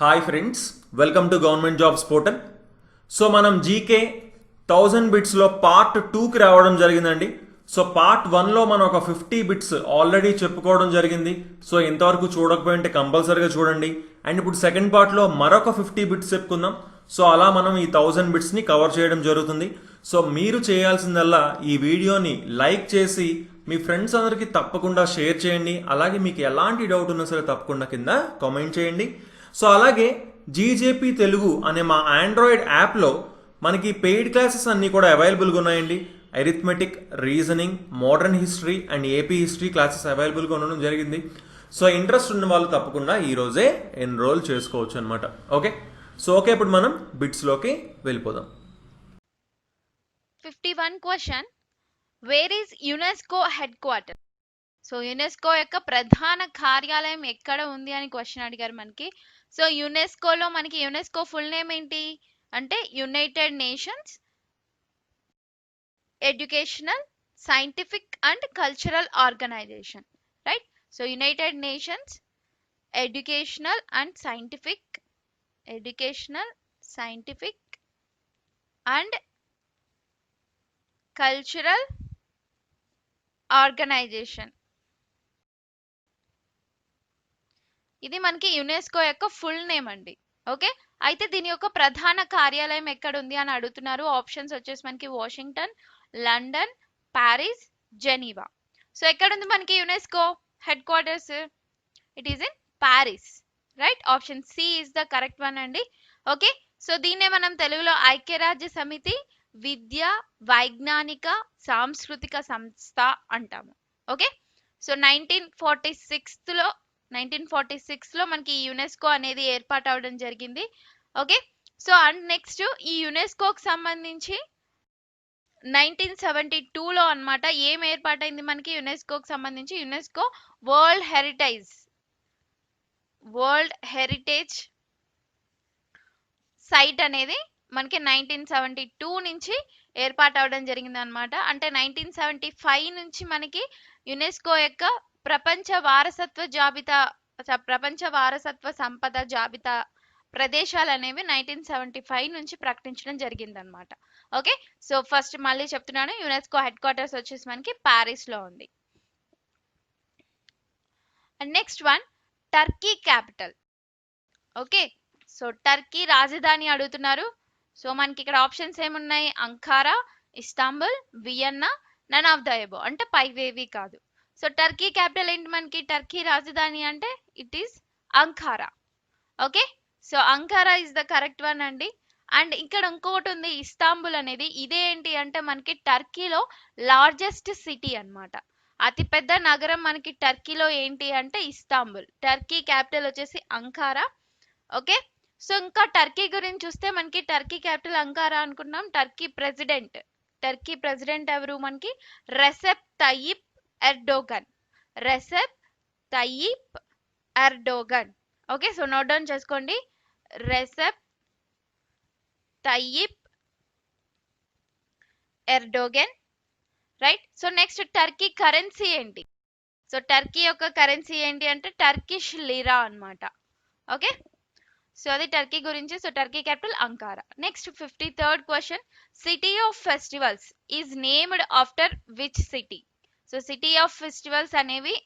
Hi friends, welcome to government jobs portal. So మనం GK 1000 బిట్స్లో part 2కి రావడం జరిగిందండి. సో పార్ట్ 1లో మనం ఒక 50 బిట్స్ ఆల్రెడీ చెప్పుకోవడం జరిగింది. సో ఇంతవరకు చూడకపోయింటే కంపల్సరీగా చూడండి. అండ్ ఇప్పుడు సెకండ్ పార్ట్లో మరొక 50 బిట్స్ చెప్పుకుందాం. సో అలా మనం ఈ 1000 బిట్స్ని కవర్ చేయడం జరుగుతుంది. సో మీరు చేయాల్సిందల్లా ఈ వీడియోని లైక్ చేసి మీ ఫ్రెండ్స్ అందరికీ తప్పకుండా షేర్ చేయండి. అలాగే మీకు ఎలాంటి డౌట్ ఉన్నా సరే తప్పకుండా కింద కామెంట్ చేయండి. సో అలాగే జీజేపీ తెలుగు అనే మా ఆండ్రాయిడ్ యాప్లో మనకి పెయిడ్ క్లాసెస్ అన్నీ కూడా అవైలబుల్గా ఉన్నాయండి. Arithmetic, reasoning, modern history and AP history classes అవైలబుల్గా ఉండడం జరిగింది. సో ఇంట్రెస్ట్ ఉన్న వాళ్ళు తప్పకుండా ఈరోజే ఎన్రోల్ చేసుకోవచ్చు అనమాట. ఓకే, సో ఓకే, ఇప్పుడు మనం బిట్స్లోకి వెళ్ళిపోదాం. 51 question, where is UNESCO head quarter? So UNESCO యొక్క ప్రధాన కార్యాలయం ఎక్కడ ఉంది అని క్వశ్చన్ అడిగారు మనకి. సో యునెస్కోలో మనకి యునెస్కో ఫుల్ నేమ్ ఏంటి అంటే United Nations educational, scientific and cultural organization, right? So United Nations educational and scientific and cultural organization. ఇది మనకి యునెస్కో యొక్క ఫుల్ నేమ్ అండి. ఓకే, అయితే దీని యొక్క ప్రధాన కార్యాలయం ఎక్కడ ఉంది అని అడుగుతున్నారు. ఆప్షన్స్ వచ్చేసి మనకి Washington, London, Paris, Geneva. So ఎక్కడ ఉంది మనకి UNESCO headquarters? It is in Paris, right? Option C is the correct one అండి. ఓకే, సో దీన్నే మనం తెలుగులో ఐక్యరాజ్య సమితి విద్య, వైజ్ఞానిక, సాంస్కృతిక సంస్థ అంటాము. ఓకే, సో 1946లో మనకి యునెస్కో అనేది ఏర్పాటు అవడం జరిగింది. ఓకే, సో అండ్ నెక్స్ట్ ఈ యునెస్కోకి సంబంధించి 1972లో అన్నమాట ఏం ఏర్పాటైంది మనకి యునెస్కోకి సంబంధించి? యునెస్కో వరల్డ్ హెరిటేజ్ సైట్ అనేది మనకి 1972 నుంచి ఏర్పాటు అవడం జరిగింది అనమాట. అంటే 1975 నుంచి మనకి యునెస్కో యొక్క ప్రపంచ వారసత్వ సంపద జాబితా ప్రదేశాలు అనేవి 1975 నుంచి ప్రకటించడం జరిగింది అనమాట. ఓకే, సో ఫస్ట్ మళ్ళీ చెప్తున్నాను, యునెస్కో హెడ్ క్వార్టర్స్ వచ్చేసి మనకి ప్యారిస్ లో ఉంది. And next one, Turkey capital. Okay, so Turkey రాజధాని అడుగుతున్నారు. సో మనకి ఇక్కడ ఆప్షన్స్ ఏమున్నాయి? Ankara, Istanbul, Vienna, none of the above, అంటే పైవేవి కాదు. సో టర్కీ క్యాపిటల్ ఏంటి మనకి? టర్కీ రాజధాని అంటే it is Ankara. Okay, so Ankara is the correct one అండి. అండ్ ఇక్కడ ఇంకొకటి ఉంది ఇస్తాంబుల్ అనేది. ఇదే ఏంటి అంటే మనకి టర్కీలో లార్జెస్ట్ సిటీ అన్నమాట. అతిపెద్ద నగరం మనకి టర్కీలో ఏంటి అంటే ఇస్తాంబుల్. టర్కీ క్యాపిటల్ వచ్చేసి అంకారా. ఓకే, సో ఇంకా టర్కీ గురించి చూస్తే మనకి టర్కీ క్యాపిటల్ అంకారా అనుకున్నాం. టర్కీ ప్రెసిడెంట్ ఎవరు మనకి? Recep Tayyip Erdogan. Okay, so note down చేసుకోండి, Recep Tayyip Erdogan, right? So next Turkey currency ఏంటి? సో టర్కీ యొక్క కరెన్సీ ఏంటి అంటే టర్కిష్ లిరా అన్నమాట. ఓకే, సో అది టర్కీ గురించి. So Turkey capital Ankara. Next 53rd question, city of festivals is named after which city? So city of festivals అనేది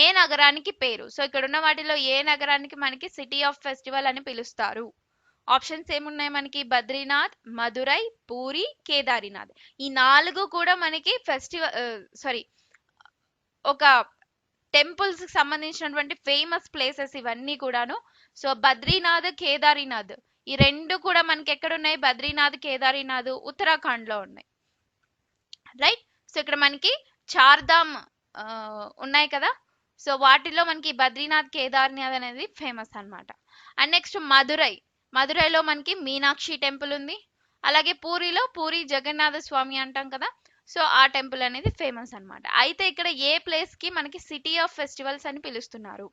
ఏ నగరానికి పేరు? సో ఇక్కడ ఉన్న వాటిలో ఏ నగరానికి మనకి సిటీ ఆఫ్ ఫెస్టివల్ అని పిలుస్తారు? ఆప్షన్స్ ఏమున్నాయి మనకి? బద్రీనాథ్, మదురై, పూరి, కేదారినాథ్. ఈ 4 కూడా మనకి ఒక టెంపుల్స్ కి సంబంధించినటువంటి ఫేమస్ ప్లేసెస్ ఇవన్నీ కూడాను. సో బద్రీనాథ్, కేదారినాథ్ ఈ రెండు కూడా మనకి ఎక్కడ ఉన్నాయి? బద్రీనాథ్, కేదారినాథ్ ఉత్తరాఖండ్ లో ఉన్నాయి, రైట్? సో ఇక్కడ మనకి చార్ధామ్ ఉన్నాయి కదా, సో వాటిలో మనకి బద్రీనాథ్, కేదార్నాథ్ అనేది ఫేమస్ అన్నమాట. అండ్ నెక్స్ట్ మదురైలో మనకి మీనాక్షి టెంపుల్ ఉంది. అలాగే పూరిలో పూరి జగన్నాథ స్వామి అంటాం కదా, సో ఆ టెంపుల్ అనేది ఫేమస్ అన్నమాట. అయితే ఇక్కడ ఏ ప్లేస్ కి మనకి సిటీ ఆఫ్ ఫెస్టివల్స్ అని పిలుస్తున్నారు?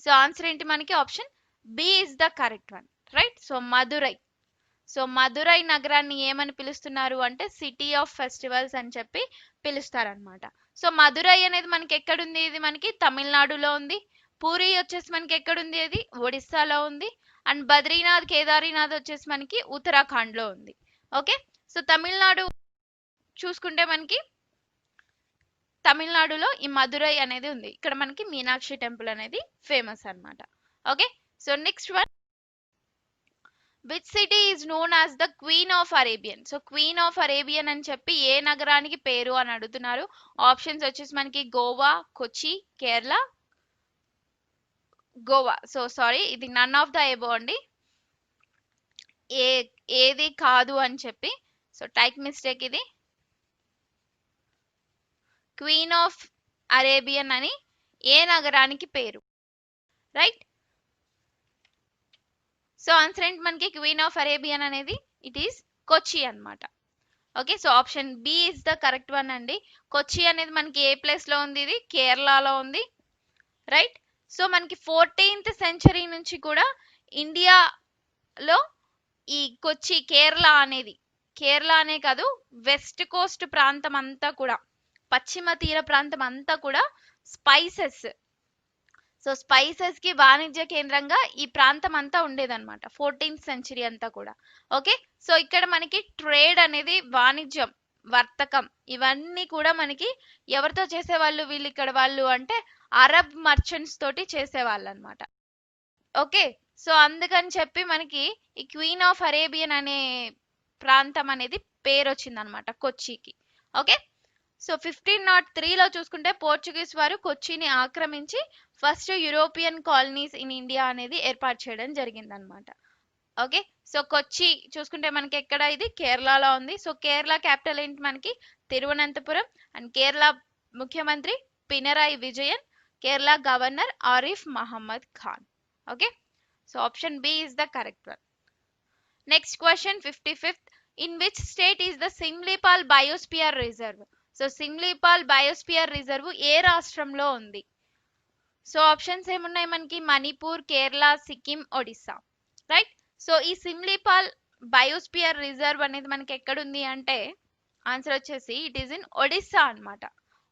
సో ఆన్సర్ ఏంటి మనకి? Option B is the correct one, right? So Madurai నగరాన్ని ఏమని పిలుస్తున్నారు అంటే సిటీ ఆఫ్ ఫెస్టివల్స్ అని చెప్పి పిలుస్తారనమాట. సో మదురై అనేది మనకి ఎక్కడుంది? ఇది మనకి తమిళనాడులో ఉంది. పూరి వచ్చేసి మనకి ఎక్కడుంది, అది ఒడిస్సాలో ఉంది. అండ్ బద్రీనాథ్ కేదారీనాథ్ వచ్చేసి మనకి ఉత్తరాఖండ్ లో ఉంది. ఓకే, సో తమిళనాడు చూసుకుంటే మనకి తమిళనాడులో ఈ మదురై అనేది ఉంది. ఇక్కడ మనకి మీనాక్షి టెంపుల్ అనేది ఫేమస్ అన్నమాట. Okay, so next one, which city is known as the queen of Arabian. So queen of Arabian అని చెప్పి ఏ నగరానికి పేరు అని అడుగుతున్నారు. ఆప్షన్స్ వచ్చేసి మనకి గోవా, కొచ్చి, కేరళ, గోవా. సో సారీ, ఇది నన్ ఆఫ్ ద ఎబో అండి, ఏది కాదు అని చెప్పి. సో టైప్ మిస్టేక్ ఇది. క్వీన్ ఆఫ్ అరేబియన్ అని ఏ నగరానికి పేరు, రైట్? సో ఆన్సర్ ఏంటి మనకి, క్వీన్ ఆఫ్ అరేబియన్ అనేది ఇట్ ఈస్ కొచ్చి అన్నమాట. Okay, so option B is the correct one అండి. కొచ్చి అనేది మనకి ఏ ప్లేస్ లో ఉంది, ఇది కేరళలో ఉంది, రైట్? సో మనకి 14th సెంచరీ నుంచి కూడా ఇండియాలో ఈ కొచ్చి కేరళ అనేది, కేరళ అనే కాదు, వెస్ట్ కోస్ట్ ప్రాంతం అంతా కూడా, పశ్చిమ తీర ప్రాంతం అంతా కూడా స్పైసెస్, సో స్పైసెస్ కి వాణిజ్య కేంద్రంగా ఈ ప్రాంతం అంతా ఉండేదన్నమాట 14th సెంచరీ అంతా కూడా. ఓకే, సో ఇక్కడ మనకి ట్రేడ్ అనేది, వాణిజ్యం, వర్తకం, ఇవన్నీ కూడా మనకి ఎవరితో చేసేవాళ్ళు వీళ్ళు ఇక్కడ వాళ్ళు అంటే అరబ్ మర్చెంట్స్ తోటి చేసేవాళ్ళు అనమాట. ఓకే, సో అందుకని చెప్పి మనకి ఈ క్వీన్ ఆఫ్ అరేబియన్ అనే ప్రాంతం అనేది పేరు వచ్చింది అనమాట కొచ్చికి. ఓకే, సో 1503లో చూసుకుంటే పోర్చుగీస్ వారు కొచ్చిని ఆక్రమించి first European colonies in India అనేది ఏర్పాటు చేయడం జరిగింది అనమాట. ఓకే, సో కొచ్చి చూసుకుంటే మనకి ఎక్కడ, ఇది కేరళలో ఉంది. సో కేరళ క్యాపిటల్ ఏంటి మనకి తిరువనంతపురం. అండ్ కేరళ ముఖ్యమంత్రి Pinarayi Vijayan, Kerala governor Arif Mohammad Khan. Okay, so option B is the correct one. Next question 55th, in which state is the Simlipal biosphere reserve. So Simlipal biosphere reserve ఏ రాష్ట్రంలో ఉంది? సో ఆప్షన్స్ ఏమున్నాయి మనకి, మణిపూర్, కేరళ, సిక్కిం, ఒడిస్సా, రైట్? సో ఈ సిమ్లీపాల్ బయోస్పియర్ రిజర్వ్ అనేది మనకి ఎక్కడుంది అంటే ఆన్సర్ వచ్చేసి ఇట్ ఈస్ ఇన్ ఒడిస్సా అన్నమాట.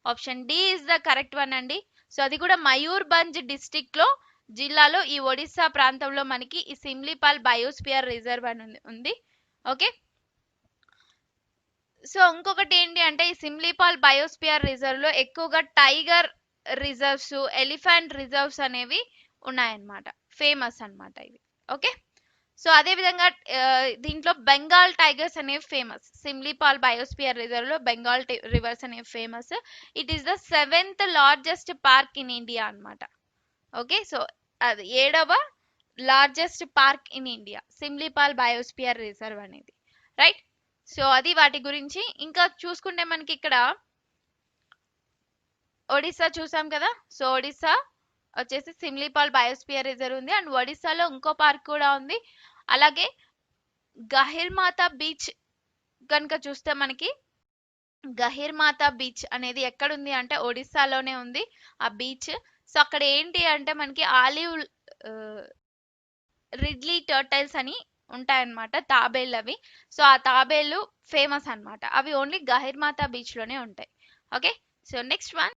Option D is the correct one అండి. సో అది కూడా మయూర్భంజ్ డిస్ట్రిక్ట్ లో, జిల్లాలో, ఈ ఒడిస్సా ప్రాంతంలో మనకి ఈ సిమ్లీపాల్ బయోస్పియర్ రిజర్వ్ అని ఉంది. ఓకే, సో ఇంకొకటి ఏంటి అంటే ఈ సిమ్లీపాల్ బయోస్పియర్ రిజర్వ్ లో ఎక్కువగా టైగర్ రిజర్వ్స్, ఎలిఫెంట్ రిజర్వ్స్ అనేవి ఉన్నాయన్నమాట, ఫేమస్ అన్నమాట ఇవి. ఓకే, సో అదే విధంగా దీంట్లో బెంగాల్ టైగర్స్ అనేవి ఫేమస్. సిమ్లీపాల్ బయోస్పియర్ రిజర్వ్ లో బెంగాల్ రివర్స్ అనేవి famous. It is the 7th largest park in India అన్నమాట. ఓకే, సో అది 7వ largest park in India Simlipal biosphere reserve అనేది, రైట్? సో అది వాటి గురించి. ఇంకా చూసుకుంటే మనకి ఇక్కడ ఒడిస్సా చూసాం కదా. సో ఒడిస్సా వచ్చేసి సిమ్లీపాల్ బయోస్పియర్ రిజర్వ్ ఉంది. అండ్ ఒడిస్సాలో ఇంకో పార్క్ కూడా ఉంది. అలాగే గహిర్మాతా బీచ్ కనుక చూస్తే మనకి గహిర్మాతా బీచ్ అనేది ఎక్కడుంది అంటే ఒడిస్సాలోనే ఉంది ఆ బీచ్. సో అక్కడ ఏంటి అంటే మనకి ఆలివ్ రిడ్లీ టర్టైల్స్ అని ఉంటాయన్నమాట, తాబేళ్ళు అవి. సో ఆ తాబేళ్ళు ఫేమస్ అన్నమాట, అవి ఓన్లీ గహిర్మాతా బీచ్ లోనే ఉంటాయి. Okay, so next one,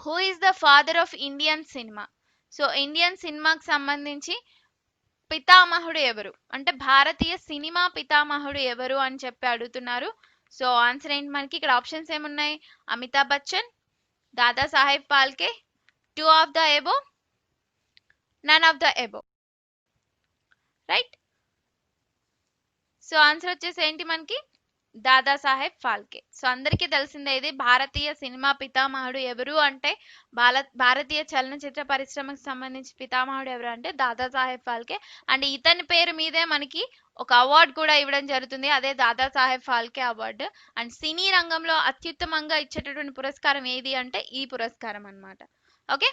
who is the father of Indian cinema. So Indian సినిమాకి సంబంధించి పితామహుడు ఎవరు అంటే భారతీయ సినిమా పితామహుడు ఎవరు అని చెప్పి అడుగుతున్నారు. సో ఆన్సర్ ఏంటి మనకి ఇక్కడ ఆప్షన్స్ ఏమున్నాయి, Amitabh Bachchan, Dada Saheb Phalke, two of the above, none of the above, right? So answer వచ్చేసి ఏంటి మనకి దాదా సాహెబ్ ఫాల్కే. సో అందరికీ తెలిసిందే ఇది, భారతీయ సినిమా పితామహుడు ఎవరు అంటే భారతీయ చలనచిత్ర పరిశ్రమకు సంబంధించి పితామహుడు ఎవరు అంటే దాదా సాహెబ్ ఫాల్కే. అండ్ ఇతని పేరు మీదే మనకి ఒక అవార్డు కూడా ఇవ్వడం జరుగుతుంది, అదే దాదా సాహెబ్ ఫాల్కే అవార్డు. అండ్ సినీ రంగంలో అత్యుత్తమంగా ఇచ్చేటటువంటి పురస్కారం ఏది అంటే ఈ పురస్కారం అన్నమాట. ఓకే,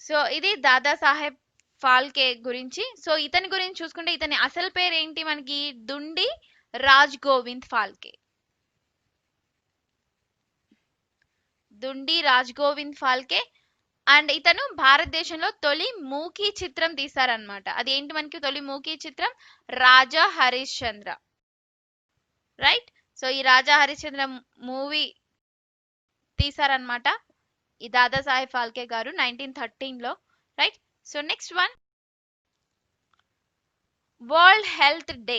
సో ఇది దాదా సాహెబ్ ఫాల్కే గురించి. సో ఇతని గురించి చూసుకుంటే ఇతని అసలు పేరు ఏంటి మనకి, దుండి రాజ్ గోవింద్ ఫాల్కే. దుండి రాజ్ గోవింద్ ఫాల్కే. అండ్ ఇతను భారతదేశంలో తొలి మూకీ చిత్రం తీశారనమాట. అది ఏంటి మనకి తొలి మూకీ చిత్రం, రాజా హరిశ్చంద్ర, రైట్? సో ఈ రాజా హరిశ్చంద్ర మూవీ తీశారనమాట ఈ దాదాసాహెబ్ ఫాల్కే గారు 1913లో, right. So next one, world health day.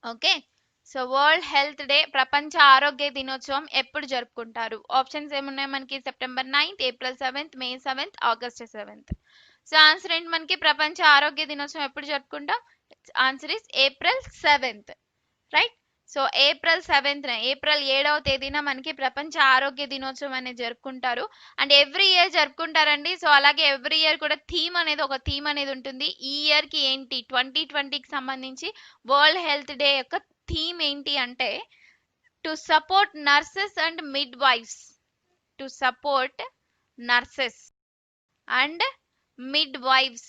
Okay, so world health day, ప్రపంచ ఆరోగ్య దినోత్సవం ఎప్పుడు జరుపుకుంటారు? ఆప్షన్స్ ఏమున్నాయి మనకి? September 9th, April 7th, May 7th, August 7th. So answer ఏంటి మనకి? ప్రపంచ ఆరోగ్య దినోత్సవం ఎప్పుడు జరుపుకుంటాం? Answer is April 7th, right. So April 7th, April 7వ తేదీన మనకి ప్రపంచ ఆరోగ్య దినోత్సవం అనేది జరుపుకుంటారు. అండ్ ఎవ్రీ ఇయర్ జరుపుకుంటారండి. సో అలాగే ఎవ్రీ ఇయర్ కూడా ఒక థీమ్ అనేది ఉంటుంది. ఈ ఇయర్ కి ఏంటి, 2020కి సంబంధించి వరల్డ్ హెల్త్ డే యొక్క థీమ్ ఏంటి అంటే, to support nurses and midwives. To support nurses and midwives.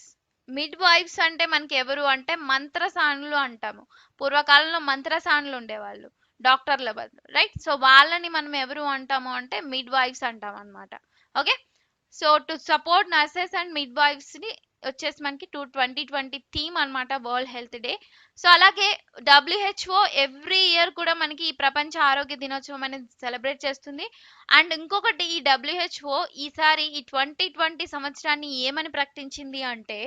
Midwives అంటే మనకి ఎవరు అంటే మంత్రసానులు అంటాము. పూర్వకాలంలో మంత్రసానులు ఉండేవాళ్ళు డాక్టర్ల బదులు, రైట్. సో వాళ్ళని మనం ఎవరు అంటాము అంటే మిడ్ వైఫ్స్ అంటాం అనమాట. Okay, so to support nurses and midwives ని వచ్చేసి మనకి 2020 థీమ్ అన్నమాట, వరల్డ్ హెల్త్ డే. సో అలాగే WHO ఎవ్రీ ఇయర్ కూడా మనకి ఈ ప్రపంచ ఆరోగ్య దినోత్సవం అనేది సెలబ్రేట్ చేస్తుంది. అండ్ ఇంకొకటి, ఈ WHO ఈసారి ఈ 2020 సంవత్సరాన్ని ఏమని ప్రకటించింది అంటే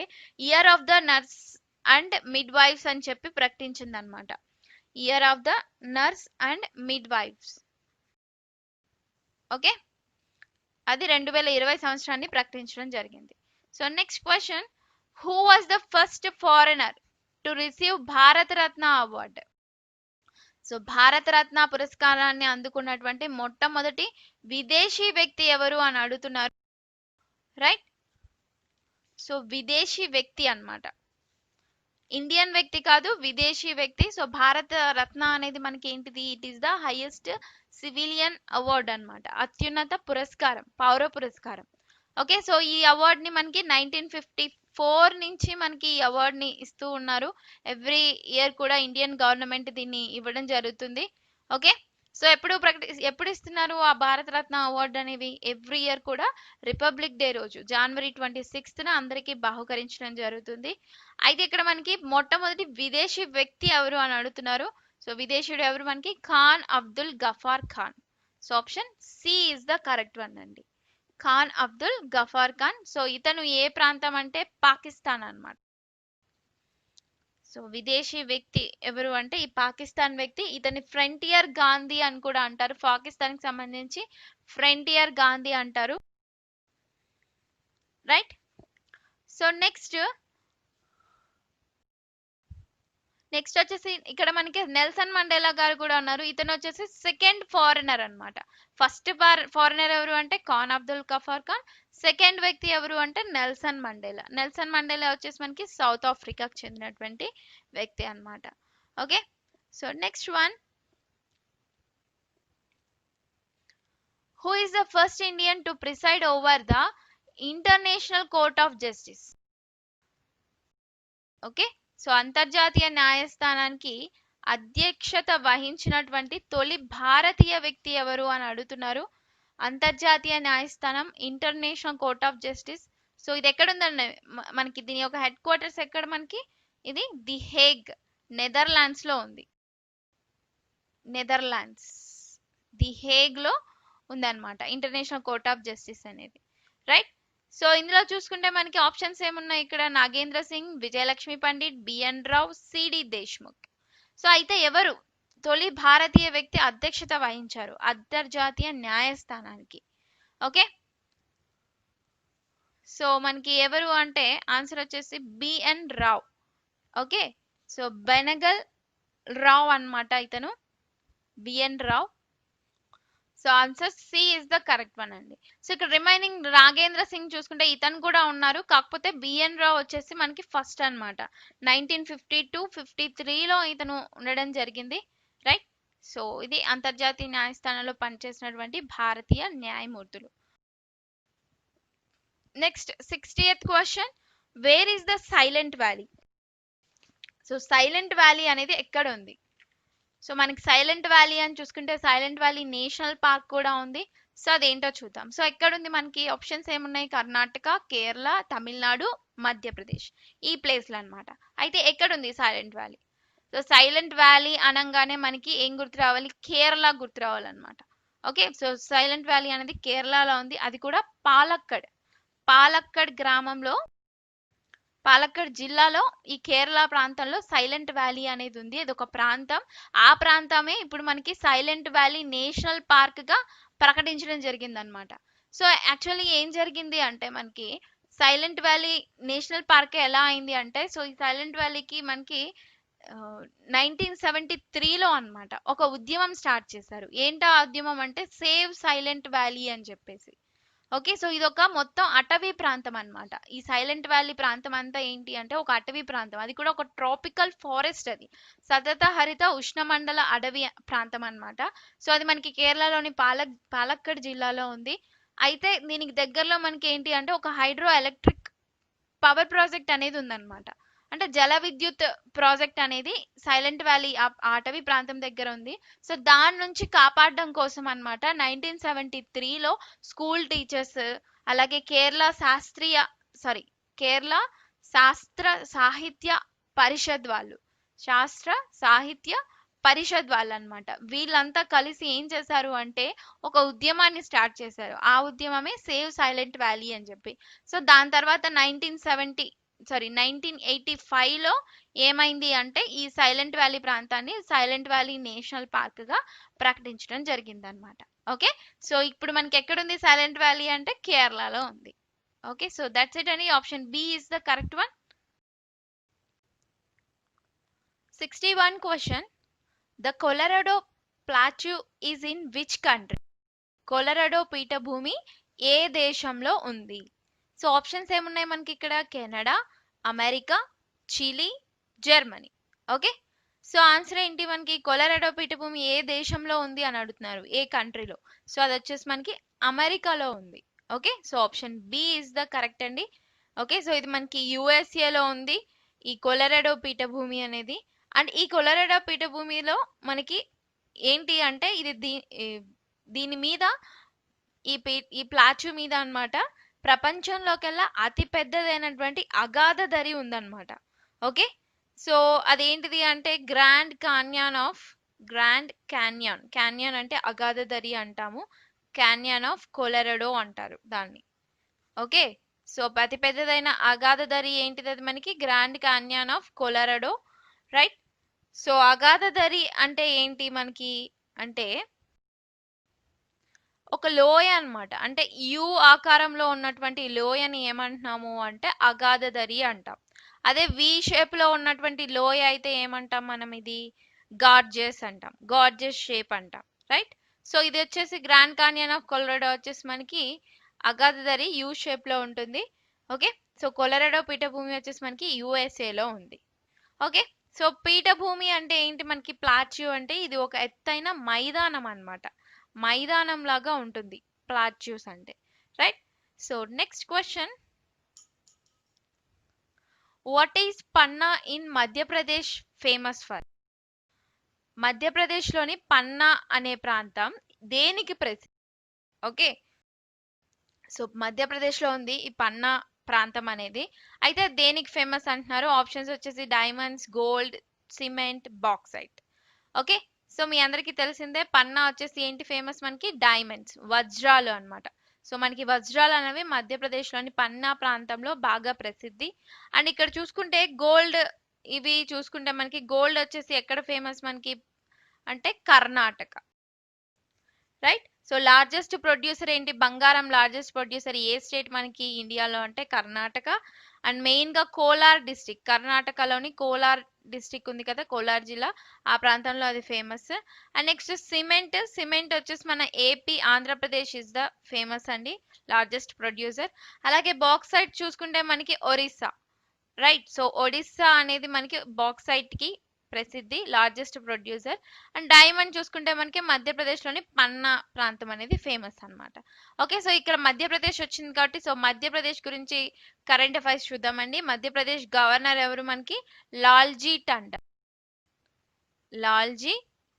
year of the nurse and midwives అని చెప్పి ప్రకటించింది అనమాట. Year of the nurse and midwives. Okay, అది 2020 సంవత్సరాన్ని ప్రకటించడం జరిగింది. So next question, who was the first foreigner to receive Bharat Ratna award? So Bharat Ratna పురస్కారాన్ని అందుకున్నటువంటి మొట్టమొదటి విదేశీ వ్యక్తి ఎవరు అని అడుగుతున్నారు, రైట్. సో విదేశీ వ్యక్తి అన్నమాట, ఇండియన్ వ్యక్తి కాదు, విదేశీ వ్యక్తి. సో భారత రత్న అనేది మనకి ఏంటిది? It is the highest civilian award అన్నమాట, అత్యున్నత పురస్కారం, పౌర పురస్కారం. ఓకే, సో ఈ అవార్డ్ ని మనకి 1954 నుంచి మనకి ఈ అవార్డ్ ని ఇస్తూ ఉన్నారు. ఎవ్రీ ఇయర్ కూడా ఇండియన్ గవర్నమెంట్ దీన్ని ఇవ్వడం జరుగుతుంది. ఓకే, సో ఎప్పుడు ఇస్తున్నారు ఆ భారతరత్న అవార్డు అనేవి? ఎవ్రీ ఇయర్ కూడా రిపబ్లిక్ డే రోజు, జనవరి 26న అందరికీ బహుకరించడం జరుగుతుంది. అయితే ఇక్కడ మనకి మొట్టమొదటి విదేశీ వ్యక్తి ఎవరు అని అడుగుతున్నారు. సో విదేశీయుడు ఎవరు మనకి? Khan Abdul Ghaffar Khan. So option C is the correct one అండి, ఖాన్ అబ్దుల్ గఫార్ ఖాన్. సో ఇతను ఏ ప్రాంతం అంటే పాకిస్తాన్ అన్నమాట. సో విదేశీ వ్యక్తి ఎవరు అంటే ఈ పాకిస్తాన్ వ్యక్తి. ఇతని ఫ్రంటియర్ గాంధీ అని కూడా అంటారు, పాకిస్తాన్ కి సంబంధించి ఫ్రంటియర్ గాంధీ అంటారు, రైట్. సో నెక్స్ట్ వచ్చేసి ఇక్కడ మనకి నెల్సన్ మండేలా గారు కూడా ఉన్నారు. ఇతను వచ్చేసి సెకండ్ ఫారినర్ అన్నమాట. ఫస్ట్ ఫారినర్ ఎవరు అంటే ఖాన్ అబ్దుల్ గఫార్ ఖాన్. సెకండ్ వ్యక్తి ఎవరు అంటే నెల్సన్ మండేలా. నెల్సన్ మండేలా వచ్చేసి మనకి సౌత్ ఆఫ్రికాకు చెందినటువంటి వ్యక్తి అన్నమాట. Okay, so next one, who is the first Indian to preside over the international court of justice? Okay, so అంతర్జాతీయ న్యాయస్థానానికి అధ్యక్షత వహించినటువంటి తొలి భారతీయ వ్యక్తి ఎవరు అని అడుగుతున్నారు. అంతర్జాతీయ న్యాయస్థానం, international court of justice. So ఇది ఎక్కడ ఉందండి మనకి? దీని యొక్క హెడ్ క్వార్టర్స్ ఎక్కడ మనకి? ఇది ది హేగ్, నెదర్లాండ్స్ లో ఉంది. నెదర్లాండ్స్, ది హేగ్ లో ఉందన్నమాట ఇంటర్నేషనల్ కోర్ట్ ఆఫ్ జస్టిస్ అనేది, రైట్. సో ఇందులో చూసుకుంటే మనకి ఆప్షన్స్ ఏమున్నాయి ఇక్కడ? నాగేంద్ర సింగ్, విజయలక్ష్మి పండిట్, బిఎన్ రావు, సిడి దేశ్ముఖ్. సో అయితే ఎవరు తొలి భారతీయ వ్యక్తి అధ్యక్షత వహించారు అంతర్జాతీయ న్యాయస్థానానికి? ఓకే, సో మనకి ఎవరు అంటే ఆన్సర్ వచ్చేసి B N Rao. Okay, so Benegal Rao అన్నమాట ఇతను, B N Rao. So answer C is the correct one అండి. సో ఇక్కడ రిమైనింగ్ నాగేంద్ర సింగ్ చూసుకుంటే ఇతను కూడా ఉన్నారు, కాకపోతే బిఎన్ రావ్ వచ్చేసి మనకి ఫస్ట్ అన్నమాట. 1952-53లో ఇతను ఉండడం జరిగింది, రైట్. సో ఇది అంతర్జాతీయ న్యాయస్థానంలో పనిచేసినటువంటి భారతీయ న్యాయమూర్తులు. Next 60th question, where is the silent valley? So silent valley అనేది ఎక్కడ ఉంది? సో మనకి సైలెంట్ వ్యాలీ అని చూసుకుంటే సైలెంట్ వ్యాలీ నేషనల్ పార్క్ కూడా ఉంది. సో అదేంటో చూద్దాం. సో ఎక్కడ ఉంది మనకి? ఆప్షన్స్ ఏమున్నాయి? కర్ణాటక, కేరళ, తమిళనాడు, మధ్యప్రదేశ్, ఈ ప్లేస్లు అన్నమాట. అయితే ఎక్కడ ఉంది silent valley? So silent valley అనగానే మనకి ఏం గుర్తు రావాలి? కేరళ గుర్తు రావాలన్నమాట. ఓకే, సో సైలెంట్ వ్యాలీ అనేది కేరళలో ఉంది, అది కూడా పాలక్కడ్ గ్రామంలో, పాలక్కడ్ జిల్లాలో ఈ కేరళ ప్రాంతంలో సైలెంట్ వ్యాలీ అనేది ఉంది. ఇది ఒక ప్రాంతం. ఆ ప్రాంతమే ఇప్పుడు మనకి సైలెంట్ వ్యాలీ నేషనల్ పార్క్ గా ప్రకటించడం జరిగిందనమాట. సో యాక్చువల్లీ ఏం జరిగింది అంటే మనకి సైలెంట్ వ్యాలీ నేషనల్ పార్క్ ఎలా అయింది అంటే, సో ఈ సైలెంట్ వ్యాలీకి మనకి 1973లో అన్నమాట ఒక ఉద్యమం స్టార్ట్ చేశారు. ఏంటా ఉద్యమం అంటే సేవ్ సైలెంట్ వ్యాలీ అని చెప్పేసి. ఓకే, సో ఇదొక మొత్తం అటవీ ప్రాంతం అన్నమాట. ఈ సైలెంట్ వ్యాలీ ప్రాంతం అంతా ఏంటి అంటే ఒక అటవీ ప్రాంతం, అది కూడా ఒక ట్రాపికల్ ఫారెస్ట్, అది సతత హరిత ఉష్ణమండల అడవి ప్రాంతం అన్నమాట. సో అది మనకి కేరళలోని పాలక్కడ్ జిల్లాలో ఉంది. అయితే దీనికి దగ్గరలో మనకి ఏంటి అంటే ఒక హైడ్రో ఎలక్ట్రిక్ పవర్ ప్రాజెక్ట్ అనేది ఉందన్నమాట. అంటే జల విద్యుత్ ప్రాజెక్ట్ అనేది సైలెంట్ వ్యాలీ అటవీ ప్రాంతం దగ్గర ఉంది. సో దాని నుంచి కాపాడడం కోసం అన్నమాట 1973లో స్కూల్ టీచర్స్, అలాగే కేరళ శాస్త్ర సాహిత్య పరిషత్ వాళ్ళు, శాస్త్ర సాహిత్య పరిషత్ వాళ్ళు అనమాట, వీళ్ళంతా కలిసి ఏం చేశారు అంటే ఒక ఉద్యమాన్ని స్టార్ట్ చేశారు. ఆ ఉద్యమమే సేవ్ సైలెంట్ వ్యాలీ అని చెప్పి. సో దాని తర్వాత 1985లో ఏమైంది అంటే ఈ సైలెంట్ వ్యాలీ ప్రాంతాన్ని సైలెంట్ వ్యాలీ నేషనల్ పార్క్ గా ప్రకటించడం జరిగిందనమాట. ఓకే, సో ఇప్పుడు మనకి ఎక్కడుంది సైలెంట్ వ్యాలీ అంటే కేరళలో ఉంది. ఓకే, సో దట్స్ ఇట్ అండి. Option B is the correct one. 61 question, the Colorado plateau is in which country? Colorado పీఠభూమి ఏ దేశంలో ఉంది? సో ఆప్షన్స్ ఏమున్నాయి మనకి ఇక్కడ? Canada, America, Chile, Germany. Okay, so answer ఏంటి మనకి? కొలరాడో పీఠభూమి ఏ దేశంలో ఉంది అని అడుగుతున్నారు, ఏ కంట్రీలో. సో అది వచ్చేసి మనకి అమెరికాలో ఉంది. Okay, so option B is the correct అండి. ఓకే, సో ఇది మనకి యుఎస్ఏలో ఉంది ఈ కొలరాడో పీఠభూమి అనేది. అండ్ ఈ కొలరాడో పీఠభూమిలో మనకి ఏంటి అంటే ఇది దీని మీద ఈ ప్లాట్యూ మీద అన్నమాట ప్రపంచంలోకెల్లా అతి పెద్దదైనటువంటి అగాధ దరి ఉందన్నమాట. ఓకే, సో అదేంటిది అంటే గ్రాండ్ క్యాన్యాన్ అంటే అగాధ దరి అంటాము, క్యాన్యాన్ ఆఫ్ కొలరాడో అంటారు దాన్ని. ఓకే, సో అతి పెద్దదైన అగాధ దరి ఏంటిది? అది మనకి Grand Canyon of Colorado, right. So అగాధ దరి అంటే ఏంటి మనకి అంటే ఒక లోయ అన్నమాట. అంటే యు ఆకారంలో ఉన్నటువంటి లోయని ఏమంటున్నాము అంటే అగాధ దరి అంటాం. అదే వి షేప్ లో ఉన్నటువంటి లోయ అయితే ఏమంటాం మనం? ఇది గార్జెస్ అంటాం, గార్జెస్ షేప్ అంటాం, రైట్. సో ఇది వచ్చేసి గ్రాండ్ కాన్యన్ ఆఫ్ కొలరాడో వచ్చేసి మనకి అగాధ దరి యు షేప్ లో ఉంటుంది. ఓకే, సో కొలరాడో పీఠభూమి వచ్చేసి మనకి యుఎస్ఏ లో ఉంది. ఓకే, సో పీఠభూమి అంటే ఏంటి మనకి? ప్లాట్యూ అంటే ఇది ఒక ఎత్తైన మైదానం అన్నమాట, మైదానం లాగా ఉంటుంది ప్లాట్యూస్ అంటే, right. So next question, what is Panna in Madhya Pradesh famous for? మధ్యప్రదేశ్లోని పన్నా అనే ప్రాంతం దేనికి ప్రసిద్ధి? ఓకే, సో మధ్యప్రదేశ్లో ఉంది ఈ పన్నా ప్రాంతం అనేది. అయితే దేనికి ఫేమస్ అంటున్నారు? ఆప్షన్స్ వచ్చేసి diamonds, gold, cement, bauxite. Okay, so మీ అందరికీ తెలిసిందే పన్నా వచ్చేసి ఏంటి ఫేమస్ మనకి? డైమండ్స్, వజ్రాలు అన్నమాట. సో మనకి వజ్రాలు అనేవి మధ్యప్రదేశ్లోని పన్నా ప్రాంతంలో బాగా ప్రసిద్ధి. అండ్ ఇక్కడ చూసుకుంటే గోల్డ్, ఇవి చూసుకుంటే మనకి గోల్డ్ వచ్చేసి ఎక్కడ ఫేమస్ మనకి అంటే Karnataka, right. So largest producer ఏంటి? బంగారం లార్జెస్ట్ ప్రొడ్యూసర్ ఏ స్టేట్ మనకి ఇండియాలో అంటే కర్ణాటక. అండ్ మెయిన్ గా కోలార్ డిస్టిక్, కర్ణాటకలోని కోలార్ డిస్టిక్ ఉంది కదా, కోలార్ జిల్లా, ఆ ప్రాంతంలో అది ఫేమస్. అండ్ నెక్స్ట్ సిమెంట్ వచ్చేసి మన AP, Andhra Pradesh is the famous అండి, లార్జెస్ట్ ప్రొడ్యూసర్. అలాగే బాక్సైట్ చూసుకుంటే మనకి ఒరిస్సా, రైట్. సో ఒడిస్సా అనేది మనకి బాక్సైట్ కి ప్రసిద్ధి, లార్జెస్ట్ ప్రొడ్యూసర్. అండ్ డైమండ్ చూసుకుంటే మనకి మధ్యప్రదేశ్లోని పన్నా ప్రాంతం అనేది ఫేమస్ అన్నమాట. ఓకే, సో ఇక్కడ మధ్యప్రదేశ్ వచ్చింది కాబట్టి సో మధ్యప్రదేశ్ గురించి కరెంట్ అఫైర్స్ చూద్దామండి. మధ్యప్రదేశ్ గవర్నర్ ఎవరు మనకి? లాల్జీ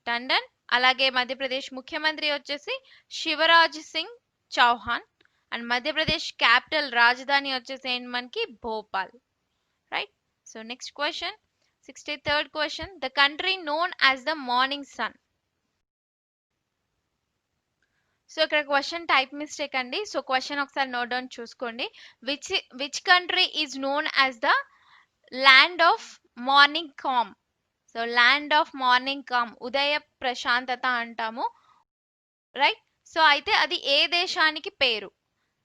టండన్. అలాగే మధ్యప్రదేశ్ ముఖ్యమంత్రి వచ్చేసి శివరాజ్ సింగ్ చౌహాన్. అండ్ మధ్యప్రదేశ్ క్యాపిటల్ రాజధాని వచ్చేసి ఏంటి మనకి? Bhopal, right. So next question, 63rd question, the country known as the morning sun. So ఇక్కడ క్వశ్చన్ టైప్ మిస్టేక్ అండి. సో క్వశ్చన్ ఒకసారి నోట్ డౌన్ చూసుకోండి. Which country is known as the land of morning calm. So land of morning calm, ఉదయ ప్రశాంతత అంటాము, right. So అయితే అది ఏ దేశానికి పేరు?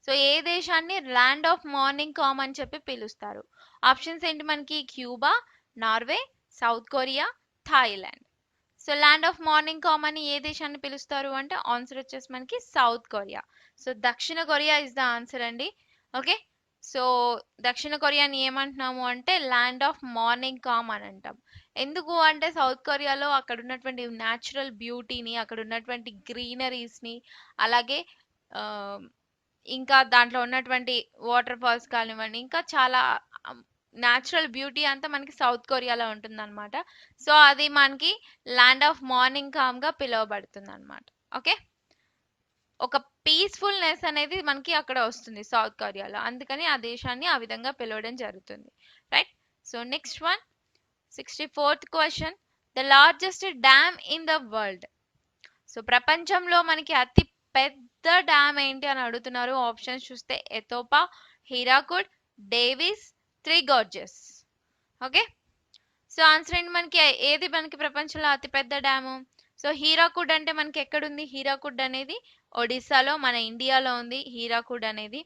సో ఏ దేశాన్ని ల్యాండ్ ఆఫ్ మార్నింగ్ కామ్ అని చెప్పి పిలుస్తారు? ఆప్షన్స్ ఏంటి మనకి? Cuba, Norway, South Korea, Thailand. So land of morning calm అని ఏ దేశాన్ని పిలుస్తారు అంటే ఆన్సర్ వచ్చేసి మనకి సౌత్ కొరియా. సో దక్షిణ కొరియా ఇస్ ద ఆన్సర్ అండి. ఓకే, సో దక్షిణ కొరియాని ఏమంటున్నాము అంటే ల్యాండ్ ఆఫ్ మార్నింగ్ కామ్ అని అంటాం. ఎందుకు అంటే సౌత్ కొరియాలో అక్కడ ఉన్నటువంటి న్యాచురల్ బ్యూటీని, అక్కడ ఉన్నటువంటి గ్రీనరీస్ని, అలాగే ఇంకా దాంట్లో ఉన్నటువంటి వాటర్ ఫాల్స్ కానివ్వండి, ఇంకా చాలా న్యాచురల్ బ్యూటీ అంతా మనకి సౌత్ కొరియాలో ఉంటుంది అనమాట. సో అది మనకి ల్యాండ్ ఆఫ్ మార్నింగ్ కామ్ గా పిలువబడుతుంది అనమాట. ఓకే, ఒక పీస్ఫుల్నెస్ అనేది మనకి అక్కడ వస్తుంది సౌత్ కొరియాలో, అందుకని ఆ దేశాన్ని ఆ విధంగా పిలవడం జరుగుతుంది, right. So next one, 64th question, the largest dam in the world. So ప్రపంచంలో మనకి అతి పెద్ద డ్యామ్ ఏంటి అని అడుగుతున్నారు. ఆప్షన్స్ చూస్తే ఎథోపా, Hirakud, Davis, three gorges. Okay, so answer ఏంటి మనకి? ఏది మనకి ప్రపంచంలో అతిపెద్ద డ్యాము? సో హీరాకుడ్ అంటే మనకి ఎక్కడుంది? హీరాకుడ్ అనేది ఒడిస్సాలో, మన ఇండియాలో ఉంది హీరాకుడ్ అనేది,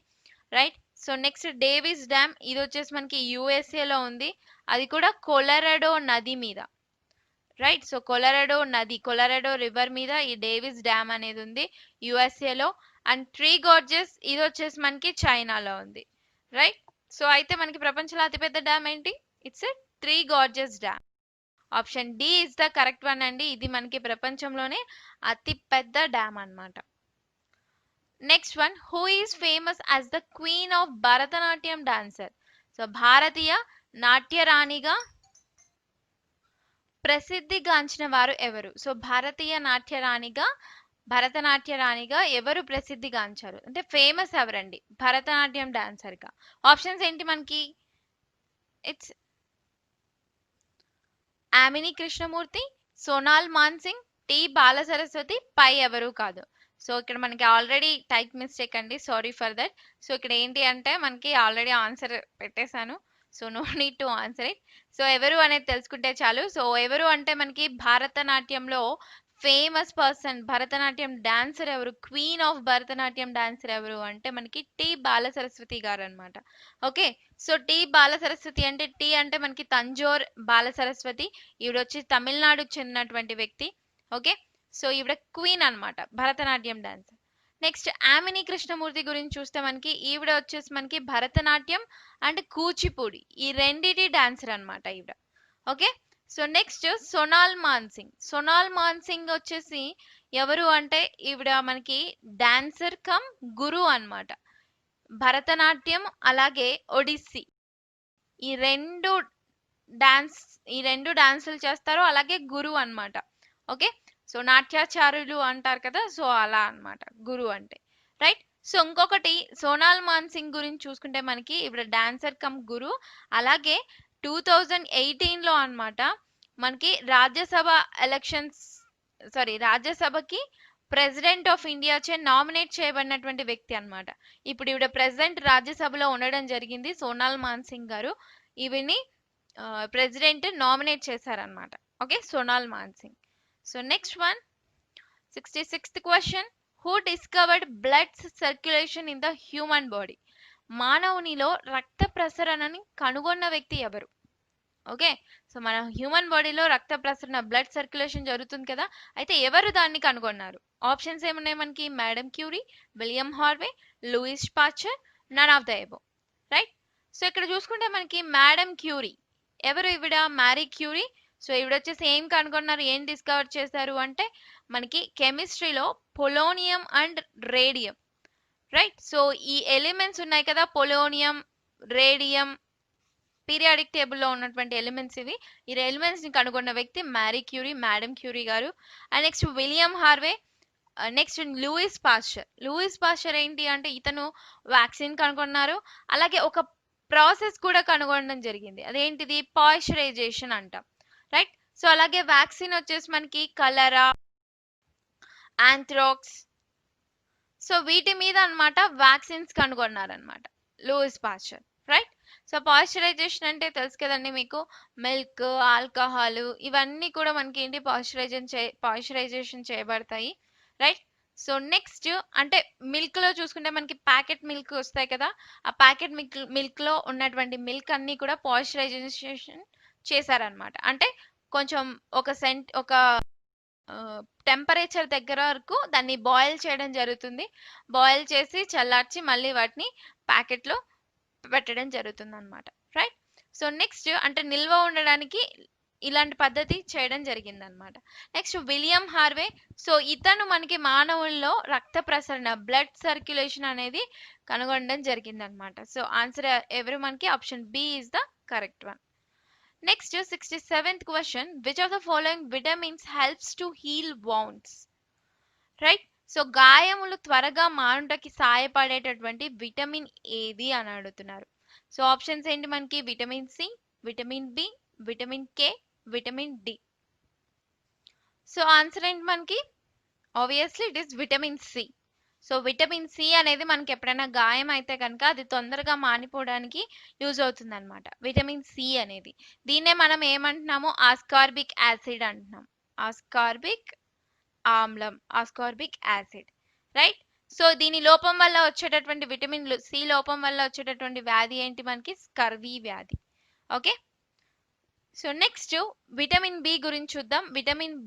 right. So next Davis dam, ఇది వచ్చేసి మనకి యుఎస్ఏలో ఉంది, అది కూడా కొలరాడో నది మీద, రైట్. సో కొలరాడో నది, కొలరాడో రివర్ మీద ఈ డేవిస్ డ్యామ్ అనేది ఉంది యుఎస్ఏలో. అండ్ త్రీ గార్జెస్ ఇది వచ్చేసి మనకి చైనాలో ఉంది, రైట్. సో అయితే మనకి ప్రపంచంలో అతిపెద్ద డ్యామ్ ఏంటి? It's a three gorges dam. Option D is the correct one అండి. ఇది మనకి ప్రపంచంలోనే అతి పెద్ద డ్యామ్ అన్నమాట. Next one, who is famous as the queen of Bharatanatyam dancer. So భారతీయ నాట్యరాణిగా ప్రసిద్ధిగాంచిన వారు ఎవరు? సో భారతీయ భరతనాట్య రాణిగా ఎవరు ప్రసిద్ధిగాంచారు అంటే ఫేమస్ ఎవరండి భరతనాట్యం డాన్సర్ గా? ఆప్షన్స్ ఏంటి మనకి? ఇట్స్ ఆమిని కృష్ణమూర్తి, సోనాల్ మాన్సింగ్, టి బాల సరస్వతి, పై ఎవరు కాదు. సో ఇక్కడ మనకి ఆల్రెడీ టైప్ మిస్టేక్ అండి, సారీ ఫర్ దట్. సో ఇక్కడ ఏంటి అంటే మనకి ఆల్రెడీ ఆన్సర్ పెట్టేశాను, so no need to answer it. So ఎవరు అనేది తెలుసుకుంటే చాలు. సో ఎవరు అంటే మనకి భరతనాట్యంలో ఫేమస్ పర్సన్, భరతనాట్యం డాన్సర్ ఎవరు, క్వీన్ ఆఫ్ భరతనాట్యం డాన్సర్ ఎవరు అంటే మనకి టి బాల సరస్వతి గారు అనమాట. Okay, so T Bala Saraswati అంటే, టి అంటే మనకి తంజోర్ బాల సరస్వతి, ఈవిడ వచ్చి తమిళనాడుకు చెందినటువంటి వ్యక్తి. ఓకే, సో ఈవిడ క్వీన్ అనమాట భరతనాట్యం డాన్సర్. నెక్స్ట్ ఆమిని కృష్ణమూర్తి గురించి చూస్తే మనకి ఈవిడ వచ్చేసి మనకి భరతనాట్యం అండ్ కూచిపూడి ఈ రెండిటి డాన్సర్ అనమాట ఈవిడ. Okay, so next Sonal Man Singh వచ్చేసి ఎవరు అంటే ఈవిడ మనకి డాన్సర్ కమ్ గురు అన్నమాట. భరతనాట్యం అలాగే ఒడిస్సీ ఈ రెండు డాన్సులు చేస్తారు, అలాగే గురువు అన్నమాట. ఓకే, సో నాట్యాచారులు అంటారు కదా, సో అలా అన్నమాట గురు అంటే, రైట్. సో ఇంకొకటి సోనాల్ మాన్సింగ్ గురించి చూసుకుంటే మనకి ఇప్పుడు డాన్సర్ కమ్ గురు, అలాగే 2018లో అన్నమాట మనకి రాజ్యసభకి ప్రెసిడెంట్ ఆఫ్ ఇండియా చే నామినేట్ చేయబడినటువంటి వ్యక్తి అన్నమాట. ఇప్పుడు ఈవిడ ప్రెసిడెంట్ రాజ్యసభలో ఉండడం జరిగింది సోనాల్ మాన్సింగ్ గారు, ఈవిని ప్రెసిడెంట్ నామినేట్ చేశారనమాట. Okay, Sonal Mansingh. So next one, 66th question, who discovered blood circulation in the human body. మానవునిలో రక్త ప్రసరణని కనుగొన్న వ్యక్తి ఎవరు? ఓకే, సో మన హ్యూమన్ బాడీలో రక్త ప్రసరణ, బ్లడ్ సర్క్యులేషన్ జరుగుతుంది కదా, అయితే ఎవరు దాన్ని కనుగొన్నారు? ఆప్షన్స్ ఏమున్నాయి మనకి? Madam Curie, William Harvey, Louis Pasteur, none of the above, right. So ఇక్కడ చూసుకుంటే మనకి మేడం క్యూరీ, ఎవరు ఈవిడ? Marry Curie. సో ఈవిడ వచ్చేసి ఏం కనుగొన్నారు, ఏం డిస్కవర్ చేశారు అంటే మనకి కెమిస్ట్రీలో polonium and radium, right. So ఈ ఎలిమెంట్స్ ఉన్నాయి కదా, పొలోనియం, రేడియం, పీరియాడిక్ టేబుల్లో ఉన్నటువంటి ఎలిమెంట్స్ ఇవి. ఈ ఎలిమెంట్స్ ని కనుగొన్న వ్యక్తి మ్యారీ క్యూరీ, మేడం క్యూరీ గారు. And next William Harvey, next Louis Pasteur ఏంటి అంటే ఇతను వ్యాక్సిన్ కనుగొన్నారు, అలాగే ఒక ప్రాసెస్ కూడా కనుగొనడం జరిగింది, అదేంటిది? పాయిశ్చరైజేషన్ అంటాం, రైట్. సో అలాగే వ్యాక్సిన్ వచ్చేసి మనకి కలరా, ఆంథ్రాక్స్, సో వీటి మీద అన్నమాట వ్యాక్సిన్స్ కనుగొన్నారనమాట Louis Pasteur. Right. So pasteurisation అంటే తెలుసు కదండి మీకు, మిల్క్, ఆల్కహాల్ ఇవన్నీ కూడా మనకి ఏంటి పాశ్చరైజేషన్ చేయబడతాయి. రైట్. సో నెక్స్ట్ అంటే మిల్క్ లో చూసుకుంటే మనకి ప్యాకెట్ మిల్క్ వస్తాయి కదా, ఆ ప్యాకెట్ మిల్క్ లో ఉన్నటువంటి మిల్క్ అన్ని కూడా పాశ్చరైజేషన్ చేశారనమాట. అంటే కొంచెం ఒక టెంపరేచర్ దగ్గర వరకు దాన్ని బాయిల్ చేయడం జరుగుతుంది. బాయిల్ చేసి చల్లార్చి మళ్ళీ వాటిని ప్యాకెట్లో పెట్టడం జరుగుతుంది అనమాట. రైట్. సో నెక్స్ట్ అంటే నిల్వ ఉండడానికి ఇలాంటి పద్ధతి చేయడం జరిగింది అనమాట. Next William Harvey. సో ఇతను మనకి మానవుల్లో రక్త ప్రసరణ, బ్లడ్ సర్క్యులేషన్ అనేది కనుగొనడం జరిగింది అనమాట. సో ఆన్సర్ ఎవరు మనకి option B is the correct one. Next 67th question, which of the following vitamins helps to heal wounds? Right. So గాయములు త్వరగా మానుటకి సహాయపడేటటువంటి విటమిన్ ఏది అని అడుగుతున్నారు. సో ఆప్షన్స్ ఏంటి మనకి, vitamin C, vitamin B, vitamin K, vitamin D. So answer ఏంటి మనకి, obviously it is vitamin C. So vitamin C అనేది మనకి ఎప్పుడైనా గాయం అయితే కనుక అది తొందరగా మానిపోవడానికి యూజ్ అవుతుంది అనమాట, విటమిన్ సి అనేది. దీన్నే మనం ఏమంటున్నాము, ఆస్కార్బిక్ యాసిడ్ అంటున్నాం. ఆస్కార్బిక్ ఆమ్లం, ఆస్కార్బిక్ యాసిడ్. రైట్. సో దీని లోపం వల్ల వచ్చేటటువంటి విటమిన్ సి లోపం వల్ల వచ్చేటటువంటి వ్యాధి ఏంటి మనకి, స్కర్వీ వ్యాధి. Okay. So next vitamin B గురించి చూద్దాం. విటమిన్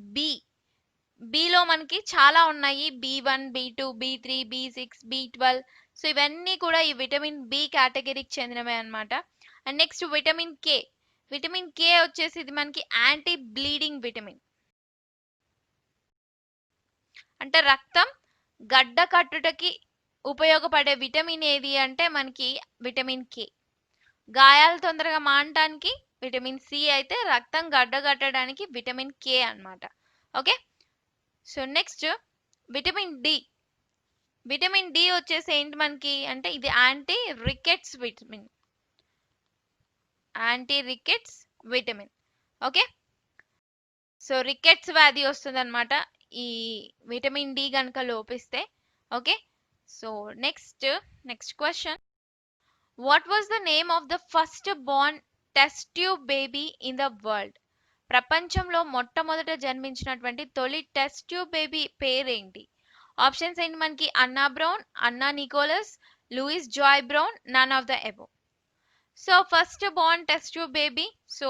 బిలో మనకి చాలా ఉన్నాయి, B1, B2, B3, B6, B12. So ఇవన్నీ కూడా ఈ విటమిన్ బి కేటగిరీకి చెందినవే అనమాట. And next vitamin K. Vitamin K వచ్చేసి ఇది మనకి యాంటీ బ్లీడింగ్ విటమిన్. అంటే రక్తం గడ్డ కట్టుటకి ఉపయోగపడే విటమిన్ ఏది అంటే మనకి విటమిన్ కే. గాయాలు తొందరగా మానటానికి విటమిన్ సి అయితే రక్తం గడ్డ కట్టడానికి విటమిన్ కే అన్నమాట. Okay. So next vitamin D. Vitamin D వచ్చేసి ఏంటి మనకి అంటే ఇది anti rickets vitamin. Anti rickets vitamin. Okay. So rickets వ్యాధి వస్తుంది అనమాట ఈ విటమిన్ డి కనుక లోపిస్తే. Okay. So next question, what was the name of the first born test tube baby in the world? ప్రపంచంలో మొట్టమొదట జన్మించినటువంటి తొలి టెస్ట్ ట్యూబ్ బేబీ పేరేంటి? ఆప్షన్స్ ఏంటి మనకి, Anna Brown, Anna Nicholas, Louise Joy Brown, none of the above. So first born test tube baby so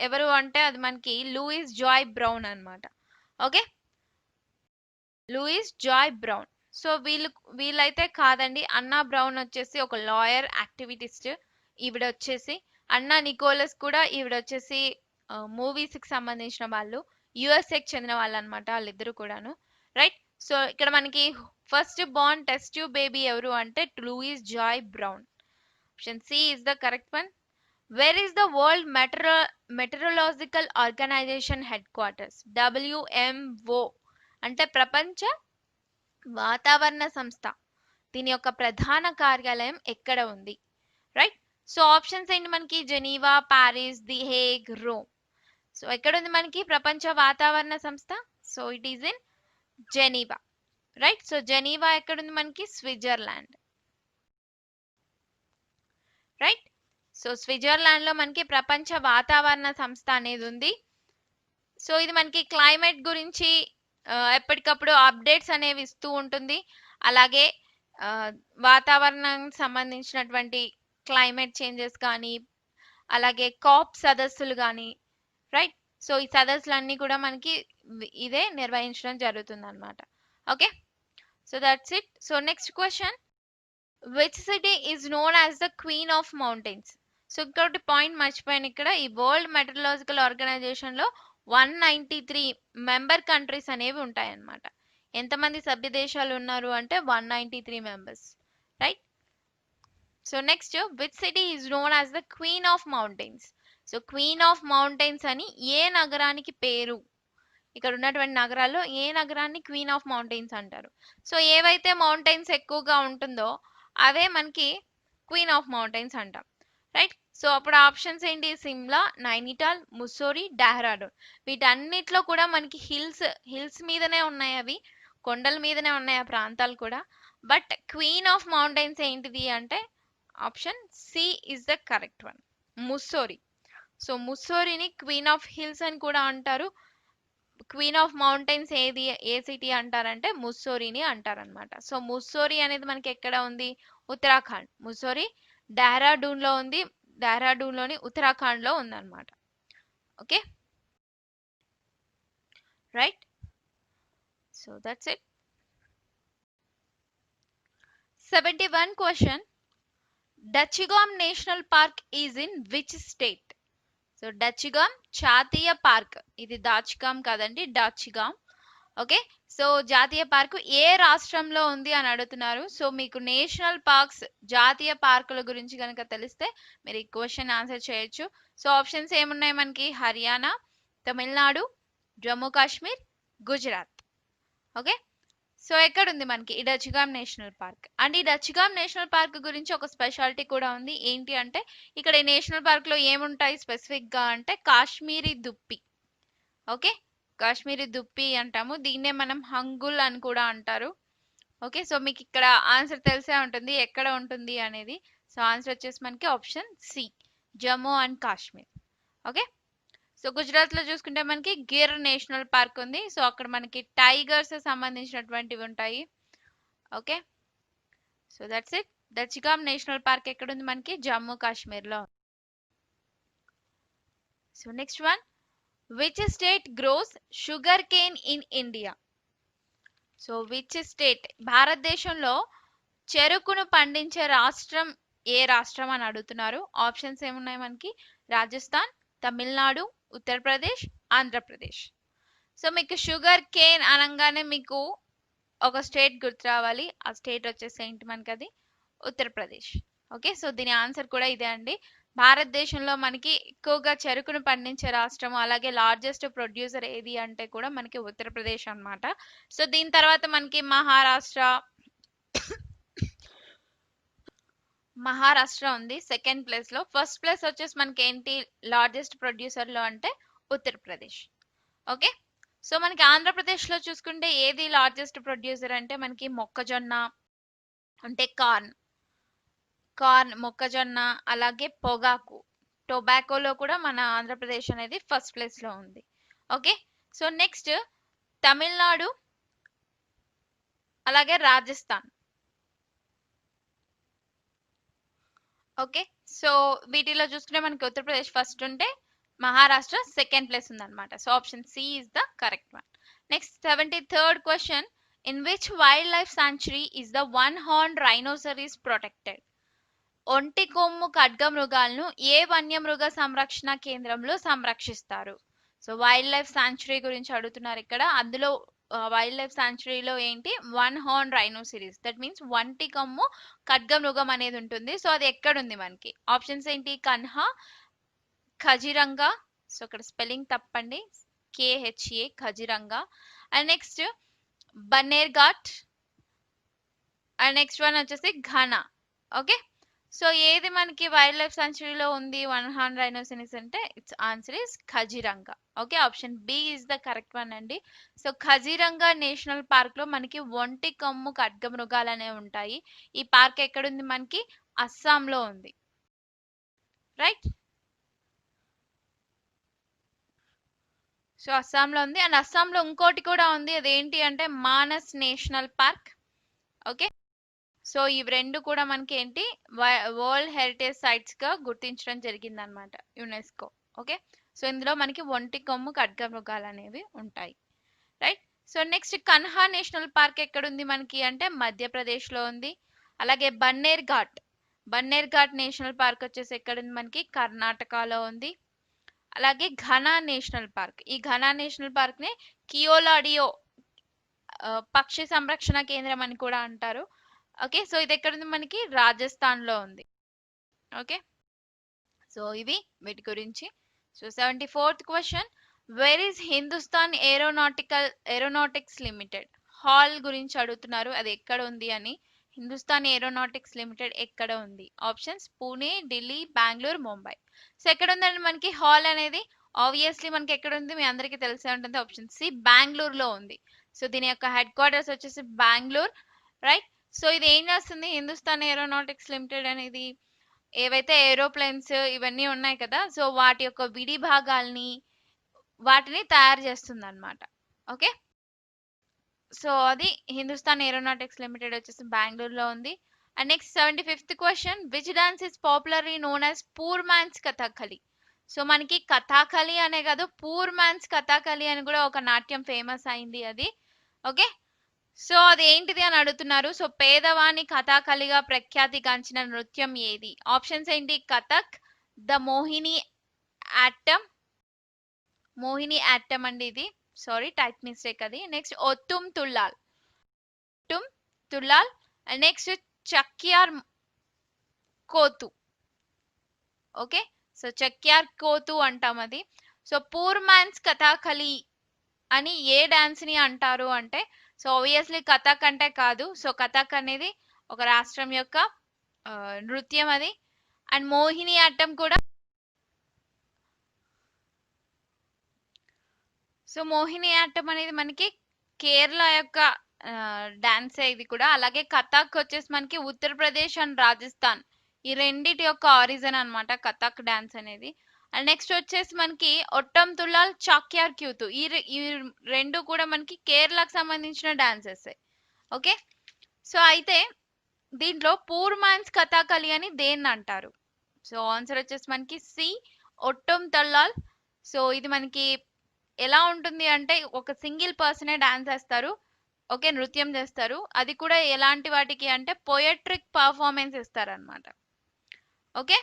ఎవరు అంటే అది మనకి లూయిస్ జాయ్ బ్రౌన్ అన్నమాట. Okay. Louise Joy Brown. So వీళ్ళైతే కాదండి. అన్నా బ్రౌన్ వచ్చేసి ఒక లాయర్, యాక్టివిటిస్ట్. ఈవిడ వచ్చేసి అన్నా నికోలస్ కూడా ఈవిడ వచ్చేసి మూవీస్ కి సంబంధించిన వాళ్ళు, యుఎస్ఏకి చెందిన వాళ్ళు అనమాట వాళ్ళిద్దరు కూడాను. రైట్. సో ఇక్కడ మనకి first born test tube baby ఎవరు అంటే Louise Joy Brown. Option C is the correct one. Where is the world meteorological organization headquarters? WMO అంటే ప్రపంచ వాతావరణ సంస్థ. దీని యొక్క ప్రధాన కార్యాలయం ఎక్కడ ఉంది? రైట్. సో ఆప్షన్స్ ఏంటి మనకి, Geneva, Paris, the Hague, Rome. So ఎక్కడ ఉంది మనకి ప్రపంచ వాతావరణ సంస్థ? So it is in Geneva. Right. So Geneva ఎక్కడ ఉంది మనకి, స్విట్జర్లాండ్. రైట్. సో స్విట్జర్లాండ్ లో మనకి ప్రపంచ వాతావరణ సంస్థ అనేది ఉంది. సో ఇది మనకి క్లైమేట్ గురించి ఎప్పటికప్పుడు అప్డేట్స్ అనేవి ఇస్తూ ఉంటుంది. అలాగే వాతావరణానికి సంబంధించినటువంటి క్లైమేట్ చేంజెస్ కానీ, అలాగే కాప్ సదస్సులు కానీ. రైట్. సో ఈ సదస్సులన్నీ కూడా మనకి ఇదే నిర్వహించడం జరుగుతుంది అనమాట. Okay. So that's it. So next question, which city is known as the queen of mountains? So ఇంకోటి పాయింట్ మర్చిపోయాను ఇక్కడ, ఈ వరల్డ్ మెటరలాజికల్ ఆర్గనైజేషన్ లో 193 మెంబర్ కంట్రీస్ అనేవి ఉంటాయన్నమాట. ఎంతమంది సభ్య దేశాలు ఉన్నారు అంటే 193 members. Right. So next, which city is known as the queen of mountains? So queen of mountains అని ఏ నగరానికి పేరు? ఇక్కడ ఉన్నటువంటి నగరాల్లో ఏ నగరాన్ని క్వీన్ ఆఫ్ మౌంటైన్స్ అంటారు? సో ఏవైతే మౌంటైన్స్ ఎక్కువగా ఉంటుందో అవే మనకి క్వీన్ ఆఫ్ మౌంటైన్స్ అంటాం. రైట్. సో అప్పుడు ఆప్షన్స్ ఏంటి, సిమ్లా, నైనిటాల్, ముస్సోరీ, డెహ్రాడూన్. వీటన్నిటిలో కూడా మనకి హిల్స్ మీదనే ఉన్నాయి, అవి కొండల మీదనే ఉన్నాయి ఆ ప్రాంతాలు కూడా. బట్ క్వీన్ ఆఫ్ మౌంటైన్స్ ఏంటిది అంటే option C is the correct one, Mussoorie. So ముస్సోరిని క్వీన్ ఆఫ్ హిల్స్ అని కూడా అంటారు. క్వీన్ ఆఫ్ మౌంటైన్స్ ఏ సిటీ అంటారంటే ముస్సోరిని అంటారనమాట. సో ముస్సోరి అనేది మనకి ఎక్కడ ఉంది? ఉత్తరాఖండ్. ముస్సోరి డెహ్రాడూన్ లో ఉంది. డెహ్రాడూన్ లోని ఉత్తరాఖండ్ లో ఉందన్నమాట. Okay, right. So that's it. 71 question. Dachigam National Park is in which state? So Dachigam జాతీయ పార్క్, ఇది దాచిగామ్ కాదండి, డచిగామ్. ఓకే, సో జాతీయ పార్కు ఏ రాష్ట్రంలో ఉంది అని అడుగుతున్నారు. సో మీకు నేషనల్ పార్క్స్, జాతీయ పార్కుల గురించి కనుక తెలిస్తే మీరు ఈ క్వశ్చన్ ఆన్సర్ చేయొచ్చు. సో ఆప్షన్స్ ఏమున్నాయి మనకి? హర్యానా, తమిళనాడు, జమ్మూ కాశ్మీర్, గుజరాత్. ఓకే, సో ఎక్కడుంది మనకి ఈ డచిగామ్ నేషనల్ పార్క్? అండ్ ఈ డచిగామ్ నేషనల్ పార్క్ గురించి ఒక స్పెషాలిటీ కూడా ఉంది. ఏంటి అంటే ఇక్కడ ఈ నేషనల్ పార్క్ లో ఏముంటాయి స్పెసిఫిక్ గా అంటే కాశ్మీరీ దుప్పి. ఓకే, కాశ్మీరీ దుప్పి అంటాము, దీన్నే మనం హంగుల్ అని కూడా అంటారు. ఓకే, సో మీకు ఇక్కడ ఆన్సర్ తెలిసే ఉంటుంది ఎక్కడ ఉంటుంది అనేది. సో ఆన్సర్ వచ్చేసి మనకి option C, Jammu and Kashmir. Okay, so Gujarat లో చూసుకుంటే మనకి గిర్ నేషనల్ పార్క్ ఉంది. సో అక్కడ మనకి టైగర్స్ సంబంధించినటువంటివి ఉంటాయి. Okay, so that's it. Dachigam national park ఎక్కడ ఉంది మనకి? జమ్మూ కాశ్మీర్ లో. So next one, which state grows sugarcane in India? So which state, భారతదేశంలో చెరుకును పండించే రాష్ట్రం ఏ రాష్ట్రం అని అడుగుతున్నారు. ఆప్షన్స్ ఏమున్నాయి మనకి? రాజస్థాన్, తమిళనాడు, ఉత్తరప్రదేశ్, ఆంధ్రప్రదేశ్. సో మీకు షుగర్ కేన్ అనగానే మీకు ఒక స్టేట్ గుర్తు రావాలి. ఆ స్టేట్ వచ్చేసి ఏంటి మనకి? అది ఉత్తరప్రదేశ్. ఓకే, సో దీని ఆన్సర్ కూడా ఇదే అండి. భారతదేశంలో మనకి ఎక్కువగా చెరుకును పండించే రాష్ట్రం, అలాగే లార్జెస్ట్ ప్రొడ్యూసర్ ఏది అంటే కూడా మనకి ఉత్తరప్రదేశ్ అన్నమాట. సో దీని తర్వాత మనకి మహారాష్ట్ర ఉంది సెకండ్ ప్లేస్ లో. ఫస్ట్ ప్లేస్ వచ్చేసి మనకి ఏంటి లార్జెస్ట్ ప్రొడ్యూసర్ లో అంటే ఉత్తరప్రదేశ్. ఓకే, సో మనకి ఆంధ్రప్రదేశ్ లో చూసుకుంటే ఏది లార్జెస్ట్ ప్రొడ్యూసర్ అంటే మనకి మొక్కజొన్న, అంటే కార్న్ మొక్కజొన్న, అలాగే పొగాకు, టొబాకోలో కూడా మన ఆంధ్రప్రదేశ్ అనేది ఫస్ట్ ప్లేస్ లో ఉంది. ఓకే, సో నెక్స్ట్ తమిళనాడు, అలాగే రాజస్థాన్. ఓకే, సో వీటిలో చూసుకుంటే మనకి ఉత్తరప్రదేశ్ ఫస్ట్ ఉంటే మహారాష్ట్ర సెకండ్ ప్లేస్ ఉందన్నమాట. So option C is the correct one. Next 73rd question, in which wild life sanctuary is the one horn rhinoceros protected? ఒంటి కొమ్ము ఖడ్గమృగాలను ఏ వన్యమృగ సంరక్షణ కేంద్రంలో సంరక్షిస్తారు? సో వైల్డ్ లైఫ్ సాంచురీ గురించి అడుగుతున్నారు ఇక్కడ. అందులో వైల్డ్ లైఫ్ సాంచురీలో ఏంటి? One horn rhinoceros, that means వంటి కొమ్ము ఖడ్గమృగం అనేది ఉంటుంది. సో అది ఎక్కడ ఉంది మనకి? ఆప్షన్స్ ఏంటి? కన్హా, ఖజిరంగా, సో ఇక్కడ స్పెల్లింగ్ తప్పండి, KHA Kaziranga. And next Bannerghatta, and next one వచ్చేసి ఘనా. ఓకే, సో ఏది మనకి వైల్డ్ లైఫ్ సాంచురీలో ఉంది వన్ హార్న్ రైనోసిరిస్ అంటే its answer is Kaziranga. Okay, option B is the correct one అండి. సో ఖజిరంగా నేషనల్ పార్క్ లో మనకి ఒంటి కొమ్ము ఖడ్గమృగాలు అనేవి ఉంటాయి. ఈ పార్క్ ఎక్కడుంది మనకి? అస్సాంలో ఉంది. రైట్, సో అస్సాంలో ఉంది. అండ్ అస్సాంలో ఇంకోటి కూడా ఉంది, అదేంటి అంటే Manas national park. Okay, so ఇవి రెండు కూడా మనకి ఏంటి వరల్డ్ హెరిటేజ్ సైట్స్ గా గుర్తించడం జరిగింది అనమాట యునెస్కో. ఓకే, సో ఇందులో మనకి ఒంటి కొమ్ము ఖడ్గమృగాలు అనేవి ఉంటాయి. Right, so next Kanha national park ఎక్కడుంది మనకి అంటే మధ్యప్రదేశ్ లో ఉంది. అలాగే బన్నేర్ఘాట్ నేషనల్ పార్క్ వచ్చేసి ఎక్కడుంది మనకి? కర్ణాటకలో ఉంది. అలాగే ఘనా నేషనల్ పార్క్, ఈ ఘనా నేషనల్ పార్క్ ని కియోలాడియో పక్షి సంరక్షణ కేంద్రం అని కూడా అంటారు. ఓకే, సో ఇది ఎక్కడుంది మనకి? రాజస్థాన్ లో ఉంది. ఓకే, సో ఇవి వీటి గురించి. So 74th question, where is Hindustan aeronautics limited? Hall గురించి అడుగుతున్నారు, అది ఎక్కడ ఉంది అని. హిందుస్థాన్ ఏరోనాటిక్స్ లిమిటెడ్ ఎక్కడ ఉంది? ఆప్షన్స్ పూణే, ఢిల్లీ, బెంగళూరు, ముంబై. సో ఎక్కడ ఉందండి మనకి హాల్ అనేది? ఆబ్వియస్లీ మనకి ఎక్కడ ఉంది మీ అందరికీ తెలిసే ఉంటుంది, ఆప్షన్ సి బెంగళూరులో ఉంది. సో దీని యొక్క హెడ్ క్వార్టర్స్ వచ్చేసి బెంగళూరు. రైట్, సో ఇది ఏం చేస్తుంది, హిందుస్థాన్ ఏరోనాటిక్స్ లిమిటెడ్ అనేది ఏవైతే ఏరోప్లేన్స్ ఇవన్నీ ఉన్నాయి కదా, సో వాటి యొక్క విడి భాగాల్ని వాటిని తయారు చేస్తుంది అనమాట. ఓకే, సో అది హిందుస్థాన్ ఏరోనాటిక్స్ లిమిటెడ్ వచ్చేసి బెంగళూరులో ఉంది. And next 75th question, which dance is popularly known as poor man's Kathakali. So మనకి కథాకళి అనే కాదు, పూర్ మ్యాన్స్ కథాకళి అని కూడా ఒక నాట్యం ఫేమస్ అయింది అది. ఓకే, సో అది ఏంటిది అని అడుగుతున్నారు. సో పేదవాని కథాకళిగా ప్రఖ్యాతిగాంచిన నృత్యం ఏది? ఆప్షన్స్ ఏంటి, కథక్, ద మోహిని యాట్టం అండి ఇది, సారీ టైప్ మిస్టేక్ అది. నెక్స్ట్ ఒత్తుమ్ తుల్లాల్, టుమ్ తుల్లాల్. నెక్స్ట్ చక్యార్ కోతు. ఓకే, సో చక్యార్ కోతు అంటాం అది. సో పూర్ మ్యాన్స్ కథాకళి అని ఏ డాన్స్ ని అంటారు అంటే, సో ఆబ్వియస్లీ కథక్ అంటే కాదు. సో కథక్ అనేది ఒక రాష్ట్రం యొక్క నృత్యం అది. అండ్ మోహిని అట్టం కూడా, సో మోహిని అట్టం అనేది మనకి కేరళ యొక్క డాన్స్ ఇది కూడా. అలాగే కథక్ వచ్చేసి మనకి ఉత్తరప్రదేశ్ అండ్ రాజస్థాన్ ఈ రెండిటి యొక్క ఆరిజిన్ అన్నమాట కథక్ డాన్స్ అనేది. అండ్ నెక్స్ట్ వచ్చేసి మనకి ఒట్టం తుల్లాల్, చాక్యార్ క్యూతు ఈ రెండు కూడా మనకి కేరళకు సంబంధించిన డాన్సెస్. ఓకే, సో అయితే దీంట్లో పూర్ మ్యాన్స్ కథాకళి అని దేన్ని అంటారు? సో ఆన్సర్ వచ్చేసి మనకి సి, ఒట్టం తుల్లాల్. సో ఇది మనకి ఎలా ఉంటుంది అంటే ఒక సింగిల్ పర్సనే డాన్స్ చేస్తారు, ఓకే, నృత్యం చేస్తారు. అది కూడా ఎలాంటి వాటికి అంటే పోయట్రిక్ పర్ఫార్మెన్స్ ఇస్తారనమాట. ఓకే,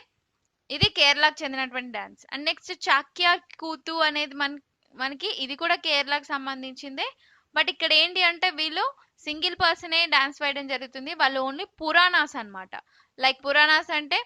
ఇది కేరళకు చెందినటువంటి డాన్స్. అండ్ నెక్స్ట్ చాక్యా కూతు అనేది మనకి ఇది కూడా కేరళకు సంబంధించిందే. బట్ ఇక్కడ ఏంటి అంటే వీళ్ళు సింగిల్ పర్సనే డాన్స్ వేయడం జరుగుతుంది. వాళ్ళు ఓన్లీ పురాణాస్ అన్నమాట. లైక్ పురాణాస్ అంటే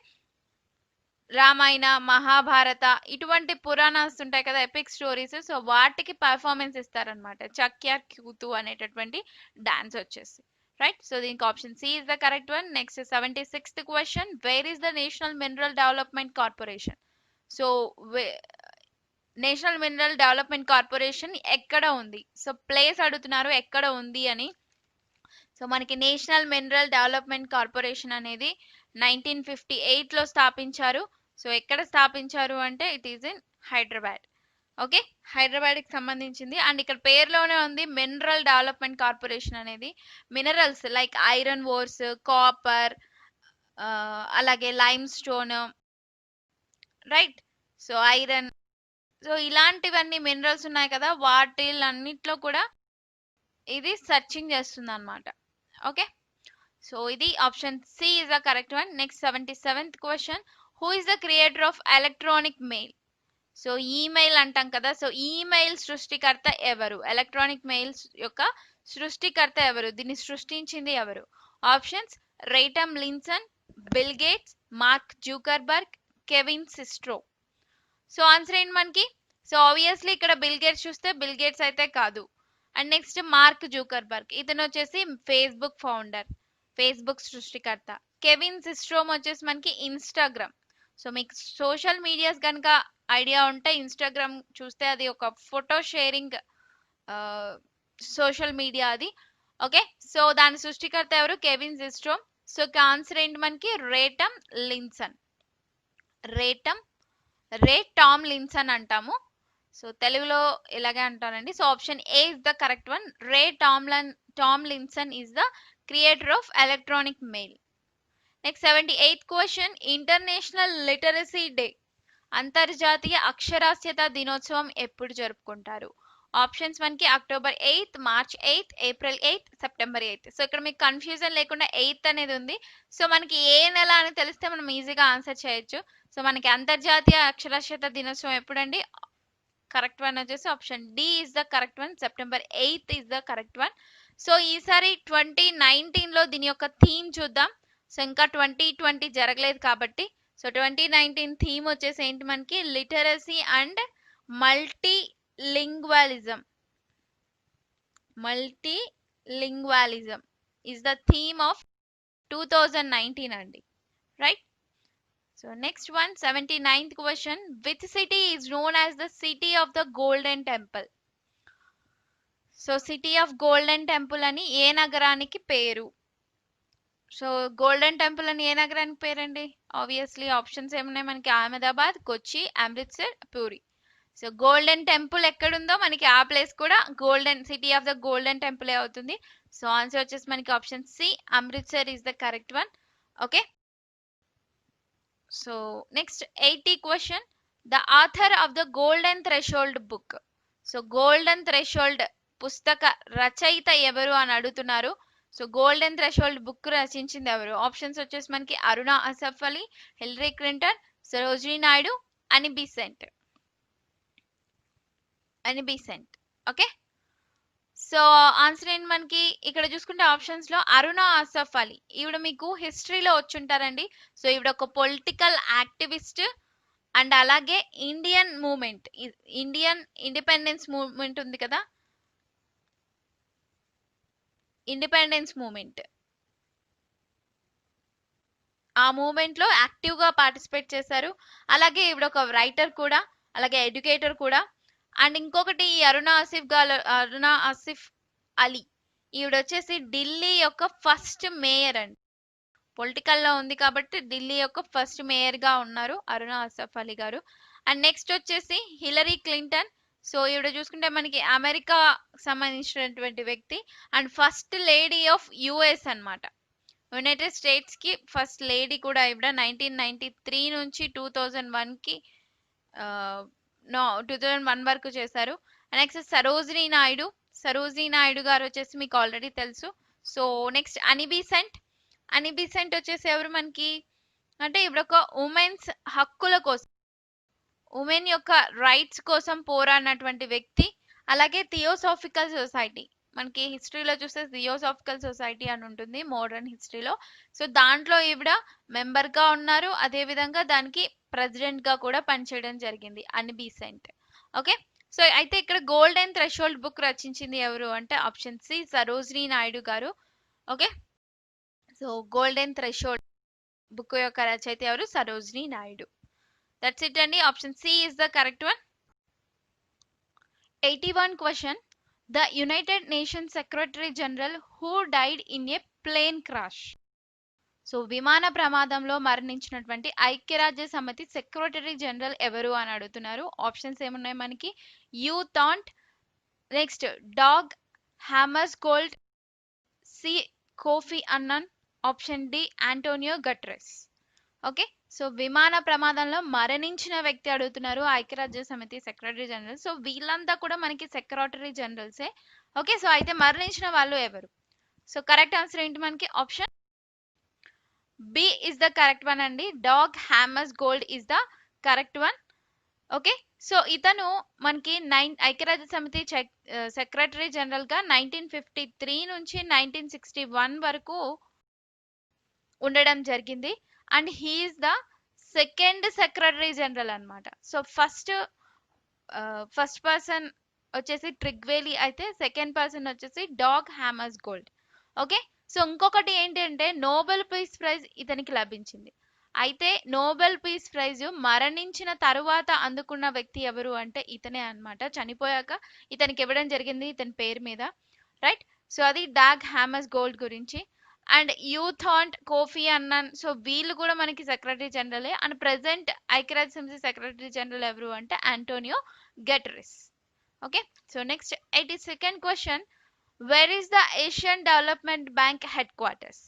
రామాయణ, మహాభారత ఇటువంటి పురాణాస్ ఉంటాయి కదా, ఎపిక్ స్టోరీస్. సో వాటికి పర్ఫార్మెన్స్ ఇస్తారనమాట చక్యా క్యూతు అనేటటువంటి డాన్స్ వచ్చేసి. రైట్, సో దీనికి option C is the correct one. Next 76th question, where is the national mineral development corporation? So national mineral development corporation ఎక్కడ ఉంది? సో ప్లేస్ అడుగుతున్నారు ఎక్కడ ఉంది అని. సో మనకి నేషనల్ మినరల్ డెవలప్మెంట్ కార్పొరేషన్ అనేది 1958లో స్థాపించారు. సో ఎక్కడ స్థాపించారు అంటే it is in Hyderabad. Okay, Hyderabad కి సంబంధించింది. అండ్ ఇక్కడ పేరులోనే ఉంది మినరల్ డెవలప్మెంట్ కార్పొరేషన్ అనేది. Minerals like iron ores, copper, అలాగే limestone, right, so iron, so ఇలాంటివన్నీ మినరల్స్ ఉన్నాయి కదా, వాటిలన్నిట్లో కూడా ఇది సర్చింగ్ చేస్తుంది అనమాట. ఓకే, సో ఇది option C is the correct one. Next 77th question, who is the creator of electronic mail? So email అంటాం కదా, సో ఈమెయిల్ సృష్టికర్త ఎవరు? ఎలక్ట్రానిక్ మెయిల్స్ యొక్క సృష్టికర్త ఎవరు? దీన్ని సృష్టించింది ఎవరు? Options, Ray Tomlinson, Bill Gates, Mark Zuckerberg, Kevin Systrom. So answer ఏంటి మనకి? సో ఆబ్వియస్లీ ఇక్కడ బిల్ గేట్స్ చూస్తే బిల్ గేట్స్ అయితే కాదు. అండ్ నెక్స్ట్ మార్క్ జూకర్బర్గ్, ఇతను వచ్చేసి ఫేస్బుక్ ఫౌండర్, ఫేస్బుక్ సృష్టికర్త. కెవిన్ సిస్ట్రోమ్ వచ్చేసి మనకి ఇన్స్టాగ్రామ్. సో మీకు సోషల్ మీడియాస్ కనుక ఐడియా ఉంటే ఇన్స్టాగ్రామ్ చూస్తే అది ఒక ఫోటో షేరింగ్ సోషల్ మీడియా అది. ఓకే, సో దాని సృష్టికర్త ఎవరు? Kevin Systrom. సో ఆన్సర్ ఏంటి మనకి? రేటమ్ లిన్సన్. రే టామ్ లిన్సన్ అంటాము. సో తెలుగులో ఇలాగే అంటానండి. So option A is the correct one. Ray Tomlinson is the creator of electronic mail. Next 78th question, international literacy day, అంతర్జాతీయ అక్షరాస్యత దినోత్సవం ఎప్పుడు జరుపుకుంటారు? ఆప్షన్స్ మనకి October 8th, March 8th, April 8th, September 8th. So ఇక్కడ మీకు confusion లేకుండా 8th అనేది ఉంది. సో మనకి ఏ నెల అని తెలిస్తే మనం ఈజీగా ఆన్సర్ చేయొచ్చు. సో మనకి అంతర్జాతీయ అక్షరాస్యత దినోత్సవం ఎప్పుడండి? కరెక్ట్ వన్ వచ్చేసి option D is the correct one. September 8th is the correct one. So ఈసారి 2019లో దీని యొక్క థీమ్ చూద్దాం. సో ఇంకా 2020 జరగలేదు కాబట్టి, సో 2019 థీమ్ వచ్చేసి ఏంటి మనకి? Literacy and multilingualism. Multilingualism is the theme of 2019 అండి. Right, so next one 79th question, which city is known as the city of the golden temple? So city of golden temple అని ఏ నగరానికి పేరు? So golden temple అని ఏ నగరానికి పేరండి? Obviously options ఏమున్నాయి మనకి? Ahmedabad, Kochi, Amritsar, Puri. So golden temple ఎక్కడుందో మనకి ఆ ప్లేస్ కూడా golden city of the golden temple అవుతుంది. సో ఆన్సర్ వచ్చేసి మనకి option C, Amritsar is the correct one. Okay, so next 80 question. The author of the golden threshold book. So golden threshold పుస్తక రచయిత ఎవరు అని అడుగుతున్నారు. సో గోల్డెన్ థ్రెషోల్డ్ బుక్ రచించింది ఎవరు? ఆప్షన్స్ వచ్చేసి మనకి అరుణ అసఫ్ అలీ, హిలరీ క్లింటన్, సరోజినీ నాయుడు, అని బీసెంట్. ఓకే, సో ఆన్సర్ ఏంటి మనకి ఇక్కడ చూసుకుంటే ఆప్షన్స్ లో అరుణ అసఫ్ అలీ. ఈవిడ మీకు హిస్టరీలో వచ్చుంటారండి. సో ఈవిడ ఒక పొలిటికల్ యాక్టివిస్ట్ అండ్ అలాగే Indian movement, Indian independence movement ఉంది కదా, ఇండిపెండెన్స్ మూమెంట్, ఆ మూమెంట్ లో యాక్టివ్ గా పార్టిసిపేట్ చేశారు. అలాగే ఈవిడ ఒక రైటర్ కూడా, అలాగే ఎడ్యుకేటర్ కూడా. అండ్ ఇంకొకటి ఈ అరుణ ఆసిఫ్ అలీ, ఈవిడ వచ్చేసి ఢిల్లీ యొక్క ఫస్ట్ మేయర్ అండి. పొలిటికల్ లో ఉంది కాబట్టి ఢిల్లీ యొక్క ఫస్ట్ మేయర్ గా ఉన్నారు అరుణ ఆసిఫ్ అలీ గారు. అండ్ నెక్స్ట్ వచ్చేసి హిలరీ క్లింటన్. సో ఈవిడ చూసుకుంటే మనకి అమెరికా సంబంధించినటువంటి వ్యక్తి and first lady of US అన్నమాట. యునైటెడ్ స్టేట్స్ కి ఫస్ట్ లేడీ కూడా ఈవిడ. 1993 నుంచి 2001 కి 2001 వరకు చేశారు. నెక్స్ట్ సరోజినీ నాయుడు. సరోజినీ నాయుడు గారు వచ్చేసి మీకు ఆల్రెడీ తెలుసు. సో నెక్స్ట్ అని బీసెంట్ వచ్చేసి ఎవరు మనకి అంటే ఇప్పుడు ఒక ఉమెన్స్ హక్కుల కోసం, ఉమెన్ యొక్క రైట్స్ కోసం పోరాడినటువంటి వ్యక్తి. అలాగే థియోసాఫికల్ సొసైటీ, మనకి హిస్టరీలో చూస్తే థియోసాఫికల్ సొసైటీ అని ఉంటుంది మోడర్న్ హిస్టరీలో. సో దాంట్లో ఈవిడ మెంబర్ గా ఉన్నారు. అదే విధంగా దానికి ప్రెసిడెంట్ గా కూడా పనిచేయడం జరిగింది అని బీసెంట్. ఓకే, సో అయితే ఇక్కడ గోల్డెన్ థ్రెషోల్డ్ బుక్ రచించింది ఎవరు అంటే ఆప్షన్ సి, సరోజినీ నాయుడు గారు. Okay, so golden threshold book యొక్క రచయిత ఎవరు? సరోజినీ నాయుడు. దట్స్ ఇట్ అండి, option C is the correct one. 81 question. The United Nations secretary general who died in a plane crash. So విమాన ప్రమాదంలో మరణించినటువంటి ఐక్యరాజ్య సమితి సెక్రటరీ జనరల్ ఎవరు అని అడుగుతున్నారు. ఆప్షన్స్ ఏమున్నాయి మనకి? U Thant, next Dag Hammarskjold, C Kofi Annan, option D Antonio Guterres. Okay, so విమాన ప్రమాదంలో మరణించిన వ్యక్తి అడుగుతున్నారు, ఐక్యరాజ్య సమితి సెక్రటరీ జనరల్. సో వీళ్ళంతా కూడా మనకి సెక్రటరీ జనరల్సే. ఓకే, సో అయితే మరణించిన వాళ్ళు ఎవరు? సో కరెక్ట్ ఆన్సర్ ఏంటి మనకి? Option B is the correct one అండి. Dag Hammarskjold is the correct one. Okay, so ఇతను మనకి ఐక్యరాజ్య సమితి సెక్రటరీ జనరల్ గా 1953 నుంచి 1961 వరకు ఉండడం జరిగింది. And he is the second secretary general అన్నమాట. సో ఫస్ట్ పర్సన్ వచ్చేసి ట్రిగ్వేలీ అయితే సెకండ్ పర్సన్ వచ్చేసి డాగ్ హ్యామర్స్గోల్డ్. ఓకే, సో ఇంకొకటి ఏంటంటే నోబెల్ పీస్ ప్రైజ్ ఇతనికి లభించింది. అయితే నోబెల్ పీస్ ప్రైజ్ మరణించిన తరువాత అందుకున్న వ్యక్తి ఎవరు అంటే ఇతనే అన్నమాట. చనిపోయాక ఇతనికి ఇవ్వడం జరిగింది ఇతని పేరు మీద, రైట్. సో అది డాగ్ హ్యామర్స్గోల్డ్ గురించి. అండ్ యూథాంట్ కోఫీ అన్నన్, సో వీళ్ళు కూడా మనకి సెక్రటరీ జనరలే. అండ్ ప్రెసెంట్ ఐక్యరాజ్య సమితి సెక్రటరీ జనరల్ ఎవరు అంటే Antonio Guterres. Okay, so next 82nd question. Where is the Asian development bank headquarters.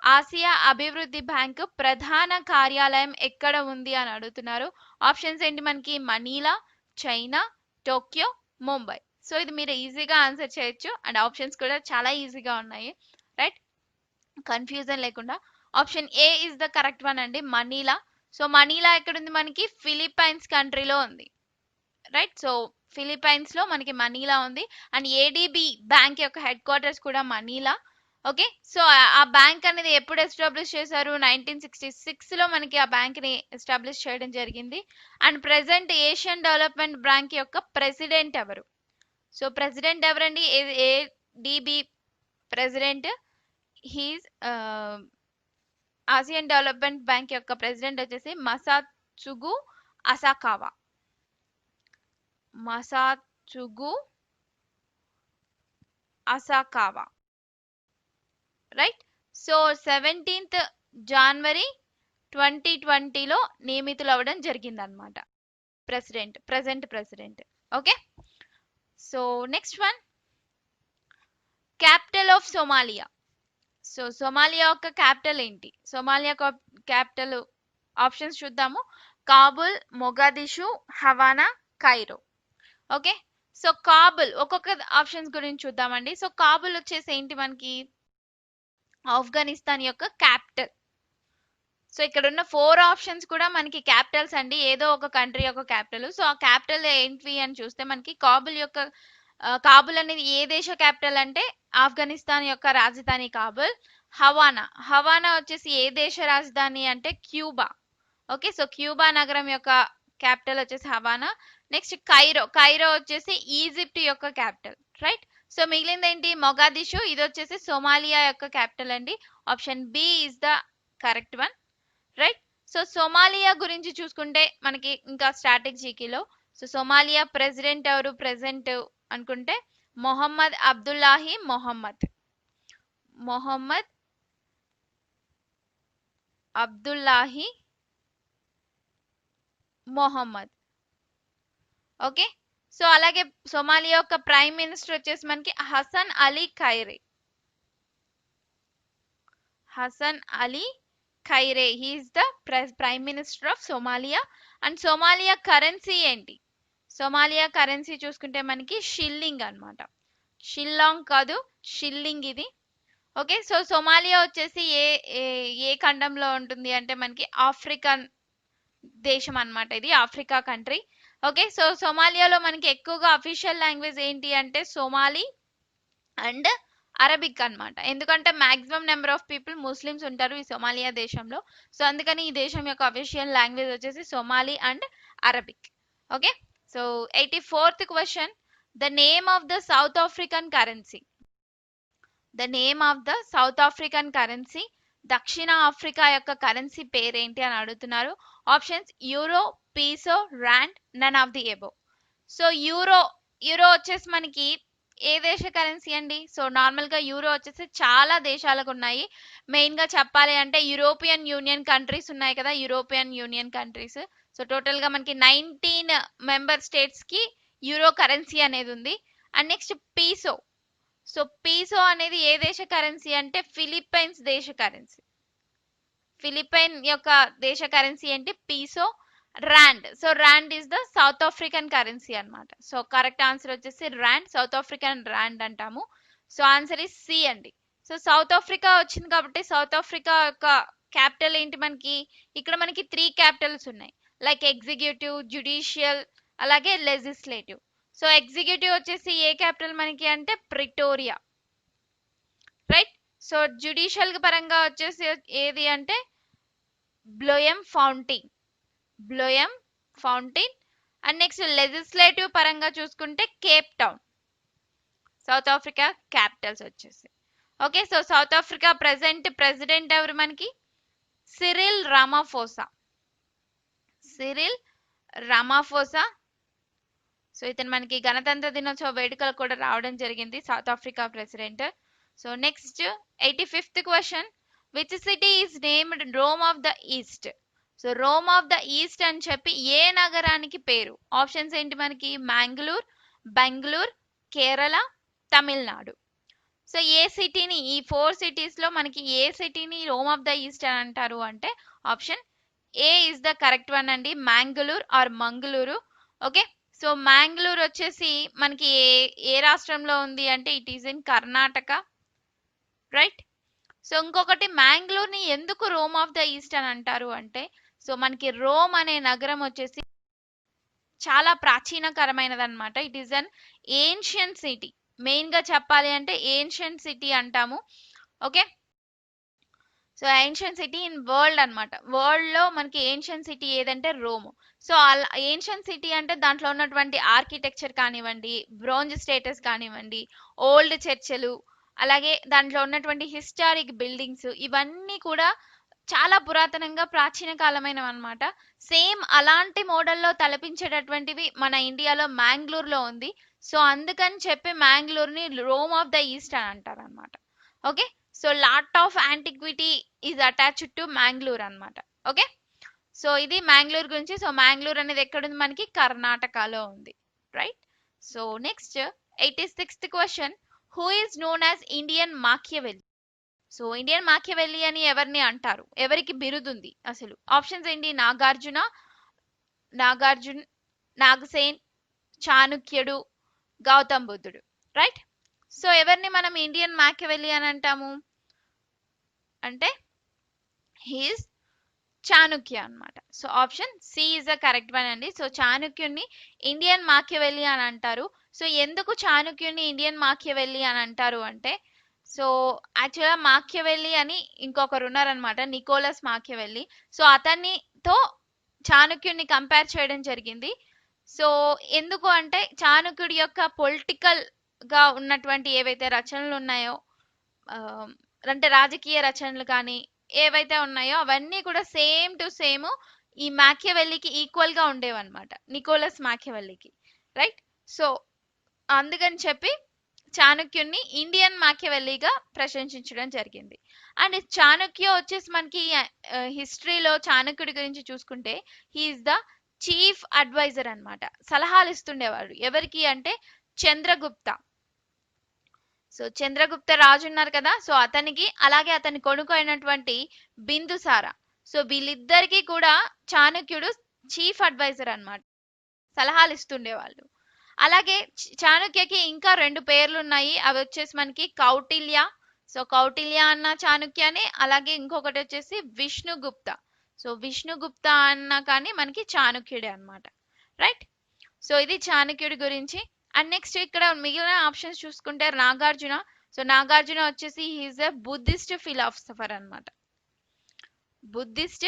ఆసియా అభివృద్ధి బ్యాంక్ ప్రధాన కార్యాలయం ఎక్కడ ఉంది అని అడుగుతున్నారు. ఆప్షన్స్ ఏంటి మనకి? Manila, China, Tokyo, Mumbai. So ఇది మీరు ఈజీగా ఆన్సర్ చేయొచ్చు అండ్ ఆప్షన్స్ కూడా చాలా ఈజీగా ఉన్నాయి, రైట్, కన్ఫ్యూజన్ లేకుండా. Option A is the correct one అండి, మనీలా. సో మనీలా ఎక్కడుంది మనకి? ఫిలిప్పైన్స్ కంట్రీలో ఉంది, రైట్. సో ఫిలిప్పైన్స్ లో మనకి మనీలా ఉంది. అండ్ ఏడిబి బ్యాంక్ యొక్క హెడ్ క్వార్టర్స్ కూడా మనీలా. ఓకే, సో ఆ బ్యాంక్ అనేది ఎప్పుడు ఎస్టాబ్లిష్ చేశారు? 1966 లో మనకి ఆ బ్యాంక్ ని ఎస్టాబ్లిష్ చేయడం జరిగింది. And present Asian development bank యొక్క ప్రెసిడెంట్ ఎవరు? సో ప్రెసిడెంట్ ఎవరండి? ADB president he's Asian development bank యొక్క ప్రెసిడెంట్ వచ్చేసి మసాత్సుగు అసాకావా. మసాత్సుగు అసాకావా, రైట్. సో 17th జనవరి 2020లో నియమితులు అవ్వడం జరిగిందనమాట present president. Okay, so next one, capital of Somalia. So Somalia యొక్క క్యాపిటల్ ఏంటి? సోమాలియా క్యాపిటల్ ఆప్షన్స్ చూద్దాము. Kabul, Mogadishu, Havana, Cairo. Okay, so Kabul ఒక్కొక్క options గురించి చూద్దామండి. సో కాబుల్ వచ్చేసి ఏంటి మనకి? ఆఫ్ఘనిస్తాన్ యొక్క క్యాపిటల్. సో ఇక్కడ ఉన్న 4 ఆప్షన్స్ కూడా మనకి క్యాపిటల్స్ అండి, ఏదో ఒక కంట్రీ యొక్క క్యాపిటల్. సో ఆ క్యాపిటల్ ఏంటి అని చూస్తే మనకి కాబుల్ అనేది ఏ దేశ క్యాపిటల్ అంటే ఆఫ్ఘనిస్తాన్ యొక్క రాజధాని కాబుల్. హవానా వచ్చేసి ఏ దేశ రాజధాని అంటే క్యూబా. ఓకే, సో క్యూబా నగరం యొక్క క్యాపిటల్ వచ్చేసి హవానా. నెక్స్ట్ కైరో వచ్చేసి ఈజిప్ట్ యొక్క క్యాపిటల్, రైట్. సో మిగిలింది ఏంటి? మొగాదిషు, ఇది వచ్చేసి సోమాలియా యొక్క క్యాపిటల్ అండి. Option B is the correct one, right. So Somalia గురించి చూసుకుంటే మనకి ఇంకా స్ట్రాటజీలో, సో సోమాలియా ప్రెసిడెంట్ ఎవరు ప్రెసెంట్ అనుకుంటే Mohammed Abdullahi Mohammed. Okay, so అలాగే సోమాలియా యొక్క ప్రైమ్ మినిస్టర్ వచ్చేసి మనకి Hassan Ali Khaire, he is the prime minister of Somalia. And Somalia currency ఏంటి? సోమాలియా కరెన్సీ చూసుకుంటే మనకి షిల్లింగ్ అన్నమాట. షిల్లాంగ్ కాదు, షిల్లింగ్ ఇది. ఓకే, సో సోమాలియా వచ్చేసి ఏ ఖండంలో ఉంటుంది అంటే మనకి ఆఫ్రికన్ దేశం అన్నమాట, ఇది ఆఫ్రికా కంట్రీ. ఓకే, సో సోమాలియాలో మనకి ఎక్కువగా అఫీషియల్ లాంగ్వేజ్ ఏంటి అంటే సోమాలి అండ్ అరబిక్ అన్నమాట. ఎందుకంటే maximum number of people Muslims ఉంటారు ఈ సోమాలియా దేశంలో. సో అందుకని ఈ దేశం యొక్క అఫీషియల్ లాంగ్వేజ్ వచ్చేసి Somali and Arabic. Okay, so 84th question, the name of the South African currency, దక్షిణ ఆఫ్రికా యొక్క కరెన్సీ పేరేంటి అని అడుగుతున్నారు. Options euro, peso, rand, none of the above. So euro వచ్చేసి మనకి ఏ దేశ కరెన్సీ అండి? సో నార్మల్ గా యూరో వచ్చేసి చాలా దేశాలకు ఉన్నాయి. మెయిన్ గా చెప్పాలి అంటే యూరోపియన్ యూనియన్ కంట్రీస్ ఉన్నాయి కదా, European union countries. So total గా మనకి 19 మెంబర్ స్టేట్స్ కి యూరో కరెన్సీ అనేది ఉంది. And next peso. So peso అనేది ఏ దేశ కరెన్సీ అంటే ఫిలిప్పైన్స్ దేశ కరెన్సీ. ఫిలిప్పైన్ యొక్క దేశ కరెన్సీ ఏంటి? Peso. So rand is the South African currency అన్నమాట. సో కరెక్ట్ ఆన్సర్ వచ్చేసి రాండ్, సౌత్ ఆఫ్రికన్ రాండ్ అంటాము. సో ఆన్సర్ ఇస్ సి అండి. సో సౌత్ ఆఫ్రికా వచ్చింది కాబట్టి సౌత్ ఆఫ్రికా యొక్క క్యాపిటల్ ఏంటి మనకి? ఇక్కడ మనకి 3 క్యాపిటల్స్ ఉన్నాయి, లైక్ ఎగ్జిక్యూటివ్, జ్యుడిషియల్, అలాగే లెజిస్లేటివ్. సో ఎగ్జిక్యూటివ్ వచ్చేసి ఏ క్యాపిటల్ మనకి అంటే ప్రిటోరియా, రైట్. సో జ్యుడిషియల్ పరంగా వచ్చేసి ఏది అంటే Bloemfontein. And next legislative పరంగా చూసుకుంటే Cape Town. South Africa capitals వచ్చేసి. Okay, so South Africa president ఎవరు మనకి? సిరిల్ రామాఫోసా. సో ఇతను మనకి గణతంత్ర దినోత్సవ వేడుకలు కూడా రావడం జరిగింది, south Africa president. So next 85th question, which city is named Rome of the east? So Rome of the East అని చెప్పి ఏ నగరానికి పేరు? ఆప్షన్స్ ఏంటి మనకి? మ్యాంగ్లూర్, బెంగళూరు, కేరళ, తమిళనాడు. సో ఈ 4 సిటీస్ లో మనకి ఏ సిటీని రోమ్ ఆఫ్ ద ఈస్ట్ అని అంటారు అంటే option A is the correct one అండి, Mangalore or Mangaluru. Okay, so Mangalore వచ్చేసి మనకి ఏ రాష్ట్రంలో ఉంది అంటే it is in Karnataka, right. So ఇంకొకటి, మ్యాంగ్లూర్ని ఎందుకు రోమ్ ఆఫ్ ద ఈస్ట్ అని అంటారు అంటే, సో మనకి రోమ్ అనే నగరం వచ్చేసి చాలా ప్రాచీనకరమైనది అనమాట. It is an ancient city. Main గా చెప్పాలి అంటే ఏన్షియంట్ సిటీ అంటాము. Okay, so ancient city in world అనమాట. వరల్డ్ లో మనకి ఏన్షియంట్ సిటీ ఏదంటే రోమ్. సో ఏన్షియంట్ సిటీ అంటే దాంట్లో ఉన్నటువంటి ఆర్కిటెక్చర్ కానివ్వండి, బ్రోంజ్ స్టేటస్ కానివ్వండి, ఓల్డ్ చర్చలు, అలాగే దాంట్లో ఉన్నటువంటి హిస్టారిక్ బిల్డింగ్స్, ఇవన్నీ కూడా చాలా పురాతనంగా ప్రాచీన కాలమైనవి అనమాట. సేమ్ అలాంటి మోడల్లో తలపించేటటువంటివి మన ఇండియాలో మ్యాంగ్లూర్లో ఉంది. సో అందుకని చెప్పి మ్యాంగ్లూర్ని రోమ్ ఆఫ్ ద ఈస్ట్ అని అంటారు అనమాట. Okay, so lot of antiquity is attached to Mangalore అన్నమాట. ఓకే, సో ఇది మ్యాంగ్లూర్ గురించి. సో మ్యాంగ్లూర్ అనేది ఎక్కడుంది? మనకి కర్ణాటకలో ఉంది, right? So next 86th question, who is known as Indian మాకియవెల్లి? So Indian Machiavelli అని ఎవరిని అంటారు? ఎవరికి బిరుదుంది అసలు? ఆప్షన్స్ ఏంటి? నాగార్జున, నాగార్జున్, నాగసేన్, చాణుక్యుడు, గౌతమ్ బుద్ధుడు, రైట్? సో ఎవరిని మనం ఇండియన్ మాకియవెల్లి అని అంటాము అంటే హీఈస్ చాణుక్య అన్నమాట. So option C is the correct one అండి. సో చాణుక్యుని ఇండియన్ మాకియవెల్లి అని అంటారు. సో ఎందుకు చాణుక్యుని ఇండియన్ మాకియవెల్లి అని అంటారు అంటే, సో యాక్చువల్గా మాకియవెల్లి అని ఇంకొకరు ఉన్నారనమాట, నికోలస్ మాకియవెల్లి. సో అతనితో చాణుక్యుని కంపేర్ చేయడం జరిగింది. సో ఎందుకు అంటే చాణుక్యుడి యొక్క పొలిటికల్ గా ఉన్నటువంటి ఏవైతే రచనలు ఉన్నాయో, ఆ, అంటే రాజకీయ రచనలు కానీ ఏవైతే ఉన్నాయో అవన్నీ కూడా సేమ్ టు సేమ్ ఈ మాకియవెల్లికి ఈక్వల్ గా ఉండేవన్నమాట, నికోలస్ మాకియవెల్లికి, రైట్? సో అందుకని చెప్పి చాణుక్యుని ఇండియన్ మాకియవెల్లిగా ప్రశంసించడం జరిగింది. అండ్ చాణుక్య వచ్చేసి మనకి హిస్టరీలో చాణుక్యుడి గురించి చూసుకుంటే హీఈస్ ద చీఫ్ అడ్వైజర్ అన్నమాట. సలహాలు ఇస్తుండేవాడు ఎవరికి అంటే చంద్రగుప్త. సో చంద్రగుప్త రాజు ఉన్నారు కదా, సో అతనికి, అలాగే అతని కొడుకు అయినటువంటి బిందుసార, సో వీళ్ళిద్దరికి కూడా చాణుక్యుడు చీఫ్ అడ్వైజర్ అన్నమాట, సలహాలు ఇస్తుండేవాళ్ళు. అలాగే చాణుక్యకి ఇంకా 2 పేర్లు ఉన్నాయి, అవి వచ్చేసి మనకి కౌటిల్య. సో కౌటిల్య అన్న చాణుక్యనే, అలాగే ఇంకొకటి వచ్చేసి విష్ణుగుప్త. సో విష్ణుగుప్త అన్న కానీ మనకి చాణుక్యుడే అన్నమాట, రైట్? సో ఇది చాణుక్యుడి గురించి. అండ్ నెక్స్ట్ ఇక్కడ మిగిలిన ఆప్షన్స్ చూసుకుంటే నాగార్జున. సో నాగార్జున వచ్చేసి హీఈస్ ఎ బుద్ధిస్ట్ ఫిలాసఫర్ అన్నమాట, బుద్ధిస్ట్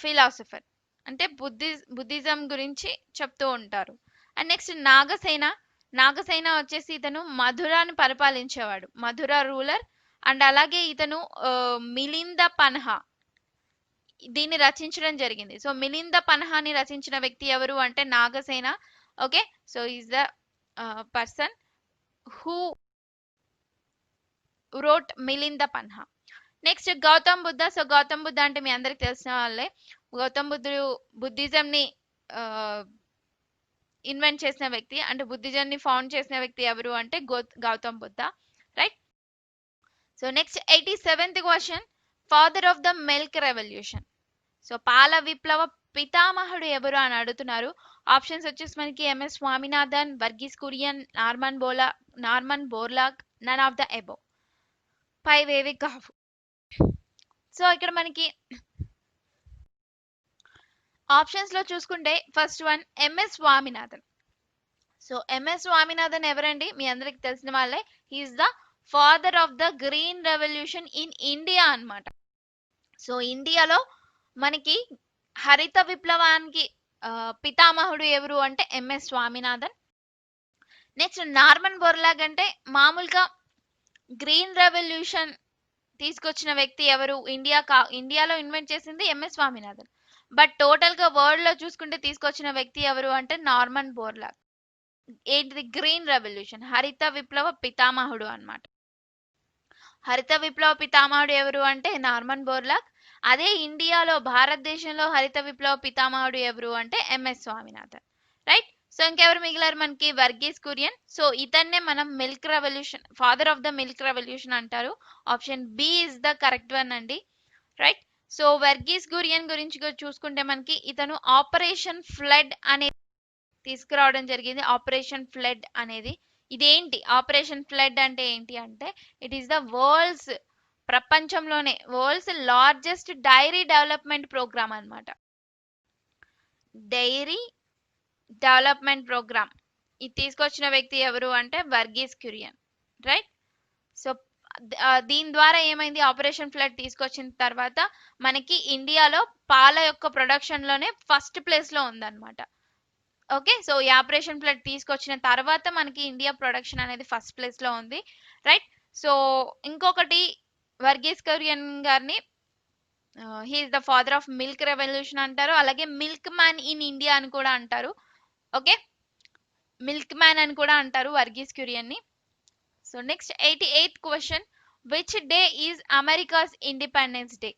ఫిలాసఫర్ అంటే బుద్ధిజం గురించి చెప్తూ ఉంటారు. And next Nagasena. నాగసేన వచ్చేసి ఇతను మధురాని పరిపాలించేవాడు, మధుర రూలర్. అండ్ అలాగే ఇతను మిలింద పన్హా దీన్ని రచించడం జరిగింది. సో మిలింద పన్హాని రచించిన వ్యక్తి ఎవరు అంటే Nagasena. Okay, so is the person who wrote Milinda Panha. Next Gautam Buddha. So Gautam Buddha అంటే మీ అందరికి తెలిసిన వాళ్ళే. గౌతమ్ బుద్ధుడు బుద్ధిజం ని ఇన్వెంట్ చేసిన వ్యక్తి, అంటే బుద్ధిజం ని ఫౌండ్ చేసిన వ్యక్తి ఎవరు అంటే Gautam Buddha, right? So next 87th question, father of the milk revolution. So పాల విప్లవ పితామహుడు ఎవరు అని అడుగుతున్నారు. ఆప్షన్స్ వచ్చేసి మనకి M S Swaminathan, Verghese Kurien, Norman Borlaug, none of the above, పైవేవి కావు. సో ఇక్కడ మనకి ఆప్షన్స్ లో చూసుకుంటే first one M S Swaminathan. So M S Swaminathan ఎవరండి? మీ అందరికి తెలిసిన వాళ్ళే. He is the father of the green revolution in India అన్నమాట. సో ఇండియాలో మనకి హరిత విప్లవానికి పితామహుడు ఎవరు అంటే MS Swaminathan. Next Norman Borlaug అంటే మామూలుగా గ్రీన్ రెవల్యూషన్ తీసుకొచ్చిన వ్యక్తి ఎవరు? ఇండియాలో ఇన్వెంట్ చేసింది ఎంఎస్ స్వామినాథన్, బట్ టోటల్ గా వరల్డ్ లో చూసుకుంటే తీసుకొచ్చిన వ్యక్తి ఎవరు అంటే నార్మన్ బోర్లాగ్. ఏంటిది? గ్రీన్ రెవల్యూషన్, హరిత విప్లవ పితామహుడు అన్నమాట. హరిత విప్లవ పితామహుడు ఎవరు అంటే నార్మన్ బోర్లాగ్. అదే ఇండియాలో భారతదేశంలో హరిత విప్లవ పితామహుడు ఎవరు అంటే ఎంఎస్ స్వామినాథన్, రైట్? సో ఇంకెవరు మిగిలారు మనకి? వర్గీస్ కురియన్. సో ఇతన్నే మనం milk revolution, father of the milk revolution అంటారు. Option B is the correct one అండి, రైట్? సో వర్గీస్ కురియన్ గురించి చూసుకుంటే మనకి ఇతను ఆపరేషన్ ఫ్లడ్ అనేది తీసుకురావడం జరిగింది. ఆపరేషన్ ఫ్లడ్ అనేది ఇదేంటి? ఆపరేషన్ ఫ్లడ్ అంటే ఏంటి అంటే ఇట్ ఈస్ ద ప్రపంచంలోనే world's largest dairy development programme అన్నమాట. డైరీ డెవలప్మెంట్ ప్రోగ్రామ్ ఇది తీసుకొచ్చిన వ్యక్తి ఎవరు అంటే వర్గీస్ కురియన్, రైట్? సో దీని ద్వారా ఏమైంది? ఆపరేషన్ ఫ్లడ్ తీసుకొచ్చిన తర్వాత మనకి ఇండియాలో పాల యొక్క ప్రొడక్షన్ లోనే ఫస్ట్ ప్లేస్ లో ఉందన్నమాట. ఓకే, సో ఈ ఆపరేషన్ ఫ్లడ్ తీసుకొచ్చిన తర్వాత మనకి ఇండియా ప్రొడక్షన్ అనేది ఫస్ట్ ప్లేస్ లో ఉంది, రైట్? సో ఇంకొకటి వర్గీస్ కురియన్ గారిని he is the father of milk revolution అంటారు. అలాగే మిల్క్ మ్యాన్ ఇన్ ఇండియా అని కూడా అంటారు. ఓకే, మిల్క్ మ్యాన్ అని కూడా అంటారు వర్గీస్ కురియన్ ని. So next 88th question, which day is America's independence day?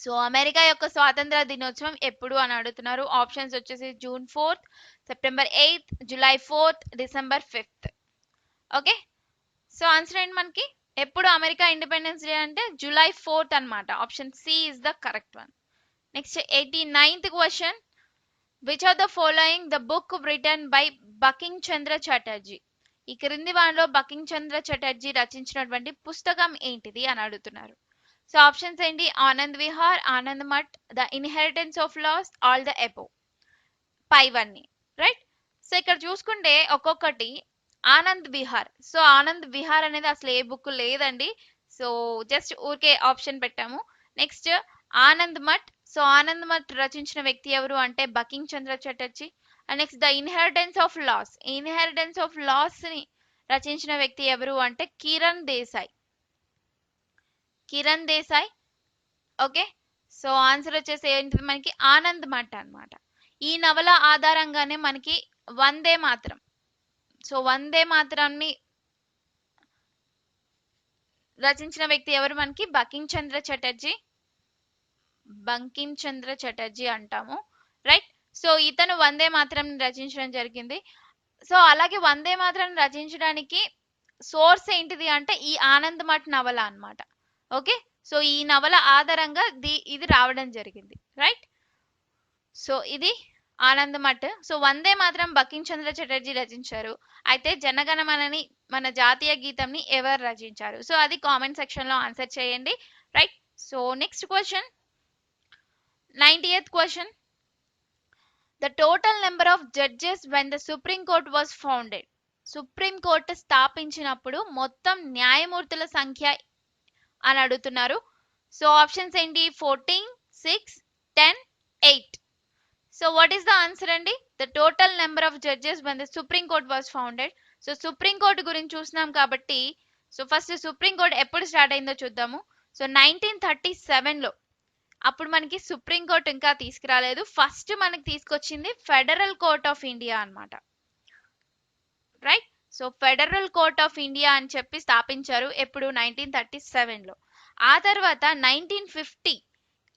So America యొక్క స్వాతంత్ర దినోత్సవం ఎప్పుడు అని అడుగుతున్నారు. ఆప్షన్స్ వచ్చేసి June 4th, September 8th, July 4th, December 5th. Okay, so answer ఏంటి మనకి? ఎప్పుడు అమెరికా ఇండిపెండెన్స్ డే అంటే జూలై 4th అన్నమాట. Option C is the correct one. Next 89th question. Which are the following the book written by Bankim Chandra Chatterjee? ఈ క్రింది వాటిలో bucking Chandra Chatterjee రచించినటువంటి పుస్తకం ఏంటిది అని అడుగుతున్నారు. సో ఆప్షన్స్ ఏంటి? Anand Vihar, Anand Math, the inheritance of loss, all the above. పైవన్నీ రైట్. సో ఇక్కడ చూసుకుంటే ఒక్కొక్కటి. ఆనంద్ విహార్. సో ఆనంద్ విహార్ అనేది అసలు ఏ బుక్ లేదండి. సో జస్ట్ ఊరికే ఆప్షన్ పెట్టాము. నెక్స్ట్ ఆనంద్ మఠ్. సో ఆనంద్ మఠ్ రచించిన వ్యక్తి ఎవరు అంటే Bankim Chandra Chatterjee. And next the inheritance of loss. Inheritance of loss ని రచించిన వ్యక్తి ఎవరు అంటే Kiran Desai. Kiran Desai. Okay, so answer వచ్చేసి ఏంటిది మనకి? ఆనంద్ మఠ్ అన్నమాట. ఈ నవల ఆధారంగానే మనకి వందే మాత్రం. సో వందే మాత్రాన్ని రచించిన వ్యక్తి ఎవరు మనకి? బంకిం చంద్ర చటర్జీ. బంకిం చంద్ర చటర్జీ అంటాము రైట్. సో ఇతను వందే మాత్రం రచించడం జరిగింది. సో అలాగే వందే మాత్రం రచించడానికి సోర్స్ ఏంటిది అంటే ఈ ఆనంద్ మఠ్ నవల అన్నమాట. ఓకే, సో ఈ నవల ఆధారంగా ఇది రావడం జరిగింది రైట్. సో ఇది ఆనంద్ మఠ్. సో వందే మాత్రం బంకిం చంద్ర చటర్జీ రచించారు. అయితే జనగణమనని మన జాతీయ గీతంని ఎవరు రచించారు? సో అది కామెంట్ సెక్షన్ లో ఆన్సర్ చేయండి right. So next question, 90th question. The total number of judges when the supreme court was founded? Supreme court స్థాపించినప్పుడు మొత్తం న్యాయమూర్తుల సంఖ్య అని అడుగుతున్నారు. సో ఆప్షన్స్ ఏంటి? 14, 6, 10, 8. So what is the answer అండి? The total number of judges when the supreme court was founded. So supreme court గురించి చూసినాం కాబట్టి సో ఫస్ట్ సుప్రీం కోర్ట్ ఎప్పుడు స్టార్ట్ అయిందో చూద్దాము. సో 1937లో. అప్పుడు మనకి సుప్రీం కోర్ట్ ఇంకా తీసుకురాలేదు. ఫస్ట్ మనకి తీసుకొచ్చింది ఫెడరల్ కోర్ట్ ఆఫ్ ఇండియా అన్నమాట right. So federal court of India అని చెప్పి స్థాపించారు ఎప్పుడు? 1937లో. ఆ తర్వాత 1950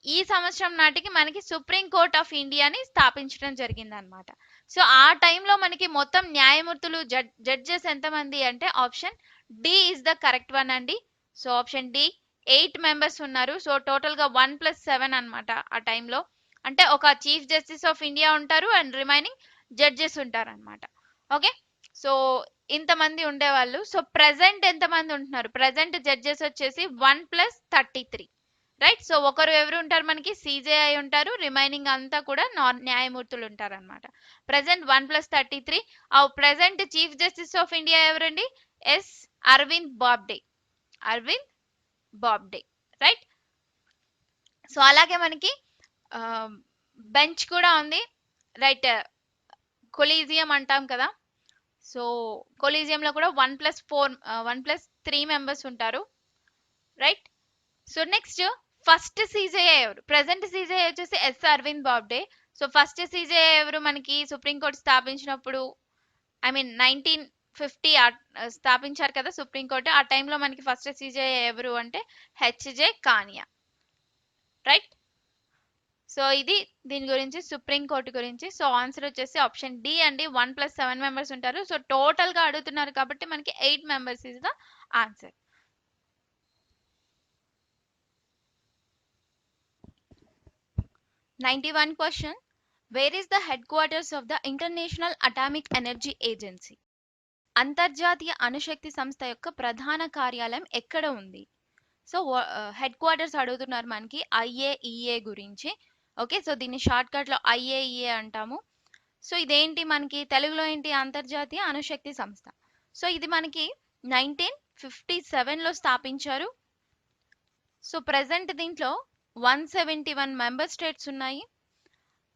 ఈ సంవత్సరం నాటికి మనకి సుప్రీం కోర్ట్ ఆఫ్ ఇండియాని స్థాపించడం జరిగింది అనమాట. సో ఆ టైంలో మనకి మొత్తం న్యాయమూర్తులు జడ్జెస్ ఎంతమంది అంటే option D is the correct one అండి. సో ఆప్షన్ డి 8 మెంబర్స్ ఉన్నారు. సో టోటల్ గా 1+7 అన్నమాట. ఆ టైంలో అంటే ఒక చీఫ్ జస్టిస్ ఆఫ్ ఇండియా ఉంటారు అండ్ రిమైనింగ్ జడ్జెస్ ఉంటారు అనమాట. ఓకే, సో ఇంతమంది ఉండేవాళ్ళు. సో ప్రెసెంట్ ఎంతమంది ఉంటున్నారు? ప్రెసెంట్ జడ్జెస్ వచ్చేసి 1+33 రైట్. సో ఒకరు ఎవరు ఉంటారు మనకి? సిజేఐ ఉంటారు. రిమైనింగ్ అంతా కూడా న్యాయమూర్తులు ఉంటారు అనమాట. ప్రెసెంట్ 1+33. ఆ present chief justice of India ఎవరండి? S Arvind Bobde. Arvind Bobde right. So అలాగే మనకి బెంచ్ కూడా ఉంది రైట్. కొలీజియం అంటాం కదా. సో కొలీజియంలో కూడా 1+3 మెంబర్స్ ఉంటారు right. So next first CJI ఎవరు? ప్రెసెంట్ సీజేఐ వచ్చేసి S Arvind Bobde. So first CJI ఎవరు మనకి? సుప్రీంకోర్టు స్థాపించినప్పుడు ఐ మీన్ 1950 స్థాపించారు కదా సుప్రీంకోర్టు. ఆ టైంలో మనకి ఫస్ట్ సీజేఐ ఎవరు అంటే హెచ్జే కానియా రైట్. సో ఇది దీని గురించి సుప్రీంకోర్టు గురించి. సో ఆన్సర్ వచ్చేసి ఆప్షన్ డి అండి. 1+7 మెంబర్స్ ఉంటారు. సో టోటల్ గా అడుగుతున్నారు కాబట్టి మనకి 8 members is the answer. '91 question. Where is the headquarters of the International Atomic Energy Agency? అంతర్జాతీయ అణుశక్తి సంస్థ యొక్క ప్రధాన కార్యాలయం ఎక్కడ ఉంది? సో హెడ్ క్వార్టర్స్ అడుగుతున్నారు మనకి ఐఏఈఏ గురించి. ఓకే, సో దీన్ని షార్ట్ కట్ లో ఐఏఈఏ అంటాము. సో ఇదేంటి మనకి తెలుగులో ఏంటి? అంతర్జాతీయ అణుశక్తి సంస్థ. సో ఇది మనకి 1957లో స్థాపించారు. సో ప్రెసెంట్ దీంట్లో 171 మెంబర్ స్టేట్స్ ఉన్నాయి.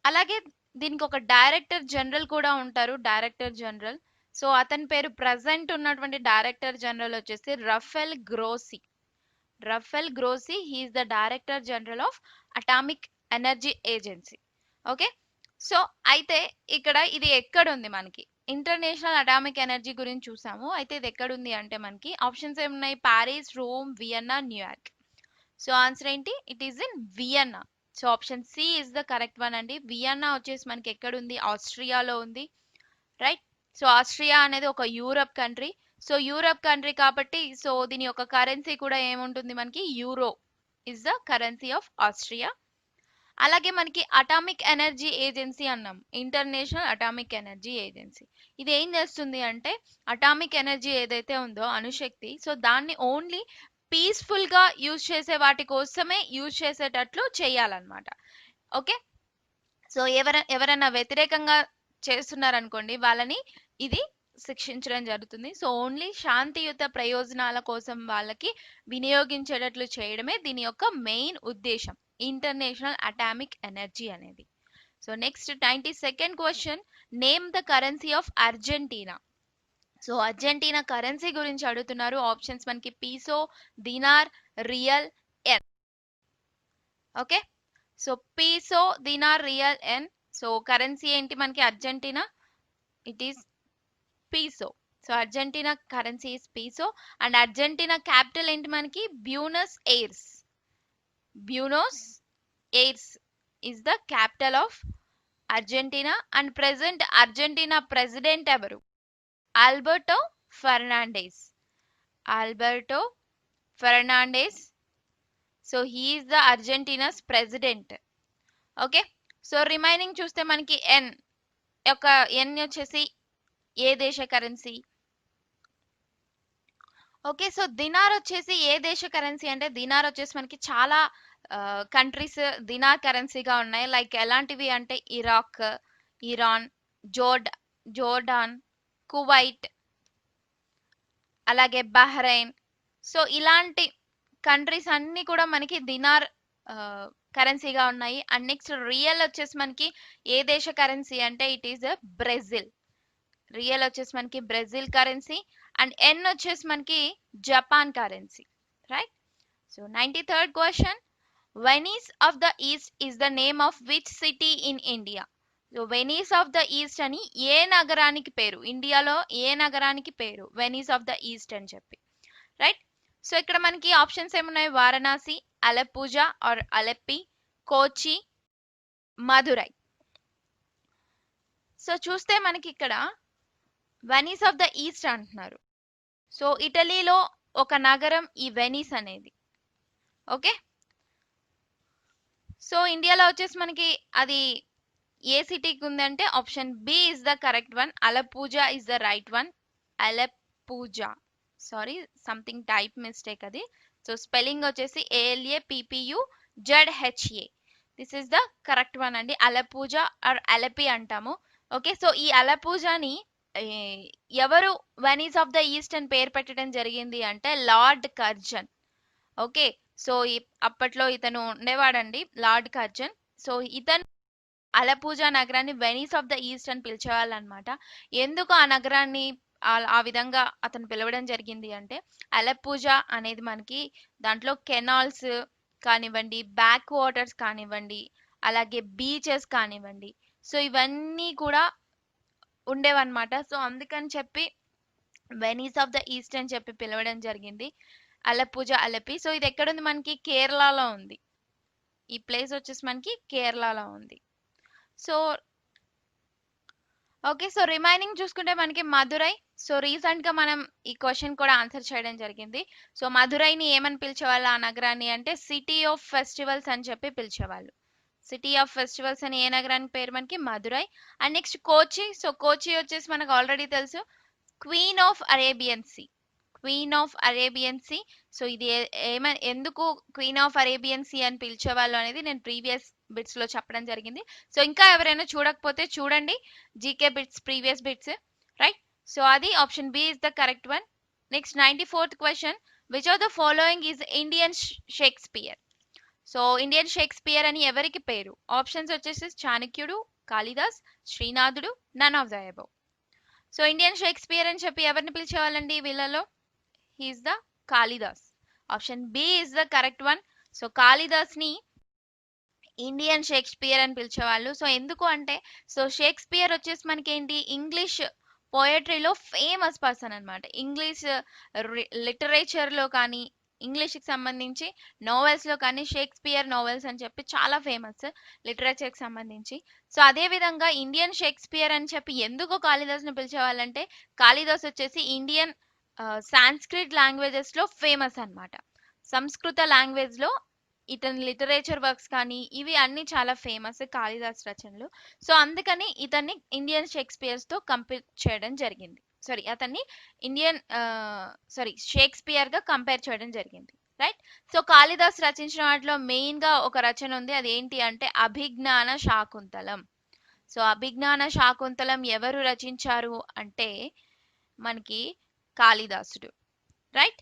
అలాగే దీనికి ఒక డైరెక్టర్ జనరల్ కూడా ఉంటారు. Director general. సో అతని పేరు ప్రెసెంట్ ఉన్నటువంటి డైరెక్టర్ జనరల్ వచ్చేసి Rafael Grossi. Rafael Grossi, he is the director general of atomic energy agency. Okay, so అయితే ఇక్కడ ఇది ఎక్కడ ఉంది మనకి? ఇంటర్నేషనల్ అటామిక్ ఎనర్జీ గురించి చూసాము. అయితే ఇది ఎక్కడుంది అంటే మనకి ఆప్షన్స్ ఏమున్నాయి? Paris, Rome, Vienna, New York. So answer ఏంటి? It is in Vienna. So option C is the correct one అండి. వియన్నా వచ్చేసి మనకి ఎక్కడుంది? ఆస్ట్రియాలో ఉంది, రైట్? సో ఆస్ట్రియా అనేది ఒక Europe country. So Europe country కాబట్టి సో దీని యొక్క కరెన్సీ కూడా ఏముంటుంది మనకి? Euro is the currency of Austria. అలాగే మనకి అటామిక్ ఎనర్జీ ఏజెన్సీ అన్నాం, ఇంటర్నేషనల్ అటామిక్ ఎనర్జీ ఏజెన్సీ. ఇది ఏం చేస్తుంది అంటే అటామిక్ ఎనర్జీ ఏదైతే ఉందో అణుశక్తి, సో దాన్ని ఓన్లీ పీస్ఫుల్ గా యూజ్ చేసే వాటి కోసమే యూజ్ చేసేటట్లు చేయాలన్నమాట. ఓకే, సో ఎవరైనా వ్యతిరేకంగా చేస్తున్నారనుకోండి వాళ్ళని ఇది శిక్షించడం జరుగుతుంది. సో ఓన్లీ శాంతియుత ప్రయోజనాల కోసం వాళ్ళకి వినియోగించేటట్లు చేయడమే దీని యొక్క మెయిన్ ఉద్దేశం, ఇంటర్నేషనల్ అటామిక్ ఎనర్జీ అనేది. So next 92nd question, name the currency of Argentina. So Argentina currency గురించి అడుగుతున్నారు. ఆప్షన్స్ మనకి peso, dinar, real, yen. Okay, so peso, dinar, real, yen. So currency ఏంటి మనకి Argentina? It is peso. So Argentina currency is peso. And Argentina capital ఏంటి మనకి? Buenos Aires. Buenos Aires is the capital of Argentina. And present Argentina president ఎవరు? Alberto Fernandez. Alberto Fernandes. So he is the Argentina's president. Okay, so remaining చూస్తే మనకి ఎన్ యొక్క ఎన్ వచ్చేసి ఏ దేశ currency? Okay, so dinar వచ్చేసి ఏ దేశ కరెన్సీ అంటే dinar వచ్చేసి మనకి చాలా కంట్రీస్ దినార్ కరెన్సీగా ఉన్నాయి. లైక్ ఎలాంటివి అంటే ఇరాక్, ఇరాన్, జోర్డాన్, కువైట్, అలాగే బహ్రెయిన్. సో ఇలాంటి కంట్రీస్ అన్ని కూడా మనకి దినార్ కరెన్సీగా ఉన్నాయి. అండ్ నెక్స్ట్ రియల్ వచ్చేసి మనకి ఏ దేశ కరెన్సీ అంటే ఇట్ ఈస్ బ్రెజిల్. రియల్ వచ్చేసి మనకి బ్రెజిల్ కరెన్సీ. అండ్ ఎన్ వచ్చేసి మనకి Japan currency, right? So 93rd question, Venice of the east is the name of which city in India. So Venice of the East అని ఏ నగరానికి పేరు? ఇండియాలో ఏ నగరానికి పేరు వెనీస్ ఆఫ్ ద ఈస్ట్ అని చెప్పి, రైట్? సో ఇక్కడ మనకి ఆప్షన్స్ ఏమున్నాయి? వారణాసి, అలెప్పూజా ఆర్ అలెప్పి, కోచి, మధురై. సో చూస్తే మనకి ఇక్కడ వెనీస్ ఆఫ్ ద ఈస్ట్ అంటున్నారు. సో ఇటలీలో ఒక నగరం ఈ వెనీస్ అనేది. ఓకే, సో ఇండియాలో వచ్చేసి మనకి అది ఏ సిటీకి ఉందంటే option B is the correct one. Alappuzha is the right one. Alappuzha, sorry something type mistake అది. సో స్పెల్లింగ్ వచ్చేసి ALAPPUZHA. This is the correct one అండి. అలెప్పూజా ఆర్ అలెపి అంటాము. ఓకే, సో ఈ అలెప్పూజాని ఎవరు వెనీస్ ఆఫ్ ద ఈస్ట్ అని పేరు పెట్టడం జరిగింది అంటే లార్డ్ కర్జన్. ఓకే, సో అప్పట్లో ఇతను ఉండేవాడండి లార్డ్ కర్జన్. సో ఇతను అలెప్పూజా నగరాన్ని వెనీస్ ఆఫ్ ద ఈస్ట్ అని పిలిచేవాళ్ళు అనమాట. ఎందుకు ఆ నగరాన్ని ఆ విధంగా అతను పిలవడం జరిగింది అంటే అలెప్పూజా అనేది మనకి దాంట్లో కెనాల్స్ కానివ్వండి, బ్యాక్ వాటర్స్ కానివ్వండి, అలాగే బీచెస్ కానివ్వండి, సో ఇవన్నీ కూడా ఉండేవన్నమాట. సో అందుకని చెప్పి వెనీస్ ఆఫ్ ద ఈస్ట్ అని చెప్పి పిలవడం జరిగింది, అలెప్పూజా అలెపి. సో ఇది ఎక్కడుంది మనకి? కేరళలో ఉంది. ఈ ప్లేస్ వచ్చేసి మనకి కేరళలో ఉంది. సో ఓకే, సో రిమైనింగ్ చూసుకుంటే మనకి మధురై. సో రీసెంట్ గా మనం ఈ క్వశ్చన్ కూడా ఆన్సర్ చేయడం జరిగింది. సో మధురైని ఏమని పిలిచేవాళ్ళు ఆ నగరాన్ని అంటే సిటీ ఆఫ్ ఫెస్టివల్స్ అని చెప్పి పిలిచేవాళ్ళు. సిటీ ఆఫ్ ఫెస్టివల్స్ అని ఏ నగరానికి పేరు? మనకి Madurai. And next Kochi. So Kochi వచ్చేసి మనకు ఆల్రెడీ తెలుసు, queen of Arabian sea. Queen of Arabian sea. So ఇది ఎందుకు క్వీన్ ఆఫ్ అరేబియన్ సీ అని పిలిచేవాళ్ళు అనేది నేను ప్రీవియస్ బిట్స్ లో చెప్పడం జరిగింది. సో ఇంకా ఎవరైనా చూడకపోతే చూడండి GK bits, previous bits, right? So అది option B is the correct one. Next 94th question, which of the following is Indian Shakespeare. So Indian Shakespeare అని ఎవరికి పేరు? ఆప్షన్స్ వచ్చేసి చాణక్యుడు, కాళిదాస్, శ్రీనాథుడు, none of the above. So Indian Shakespeare అని చెప్పి ఎవరిని పిలిచేవాళ్ళండి వీళ్ళలో? He is the Kalidas. Option B is the correct one. So Kalidas ని ఇండియన్ షేక్స్పియర్ అని పిలిచేవాళ్ళు. సో ఎందుకు అంటే సో షేక్స్పియర్ వచ్చేసి మనకి ఏంటి ఇంగ్లీష్ పోయట్రీలో ఫేమస్ పర్సన్ అనమాట. ఇంగ్లీష్ లిటరేచర్లో కానీ, ఇంగ్లీష్కి సంబంధించి నోవెల్స్లో కానీ షేక్స్పియర్ నోవెల్స్ అని చెప్పి చాలా ఫేమస్ లిటరేచర్కి సంబంధించి. సో అదే విధంగా ఇండియన్ షేక్స్పియర్ అని చెప్పి ఎందుకు కాళిదాస్ని పిలిచేవాళ్ళంటే కాళిదాస్ వచ్చేసి ఇండియన్ సాంస్క్రిట్ లాంగ్వేజెస్లో ఫేమస్ అన్నమాట. సంస్కృత లాంగ్వేజ్లో ఇతని లిటరేచర్ వర్క్స్ కానీ ఇవి అన్ని చాలా ఫేమస్ కాళిదాస్ రచనలు. సో అందుకని ఇతన్ని ఇండియన్ షేక్స్పియర్స్తో కంపేర్ చేయడం జరిగింది. సారీ, అతన్ని ఇండియన్ షేక్స్పియర్గా కంపేర్ చేయడం జరిగింది. రైట్. సో కాళిదాస్ రచించిన వాటిలో మెయిన్గా ఒక రచన ఉంది, అది ఏంటి అంటే అభిజ్ఞాన శాకుంతలం. సో అభిజ్ఞాన శాకుంతలం ఎవరు రచించారు అంటే మనకి కాళిదాసుడు. Right.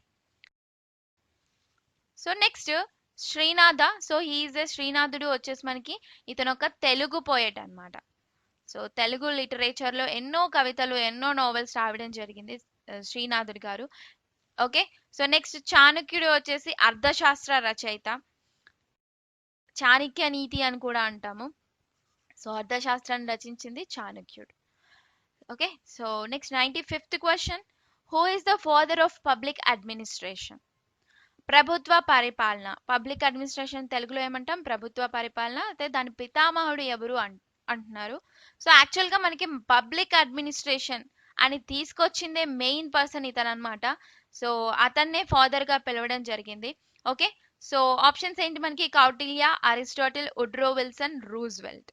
So next Srinatha. So he is a శ్రీనాథుడు వచ్చేసి మనకి ఇతను ఒక తెలుగు పోయెట్ అన్నమాట. సో తెలుగు లిటరేచర్లో ఎన్నో కవితలు ఎన్నో నోవెల్స్ రాయడం జరిగింది శ్రీనాథుడు గారు. ఓకే. సో నెక్స్ట్ చాణక్యుడు వచ్చేసి అర్థశాస్త్ర రచయిత, చాణక్య నీతి అని కూడా అంటాము. సో అర్థశాస్త్రాన్ని రచించింది చాణక్యుడు. Okay. So next 95th question, who is the father of public administration? ప్రభుత్వ పరిపాలన. పబ్లిక్ అడ్మినిస్ట్రేషన్ తెలుగులో ఏమంటాం? ప్రభుత్వ పరిపాలన. అయితే దాని పితామహుడు ఎవరు అంటున్నారు. సో యాక్చువల్గా మనకి పబ్లిక్ అడ్మినిస్ట్రేషన్ అని తీసుకొచ్చిందే మెయిన్ పర్సన్ ఇతను అనమాట. సో అతన్నే ఫాదర్ గా పిలవడం జరిగింది. ఓకే. సో ఆప్షన్స్ ఏంటి మనకి? Kautilya, Aristotle, Woodrow Wilson, Roosevelt.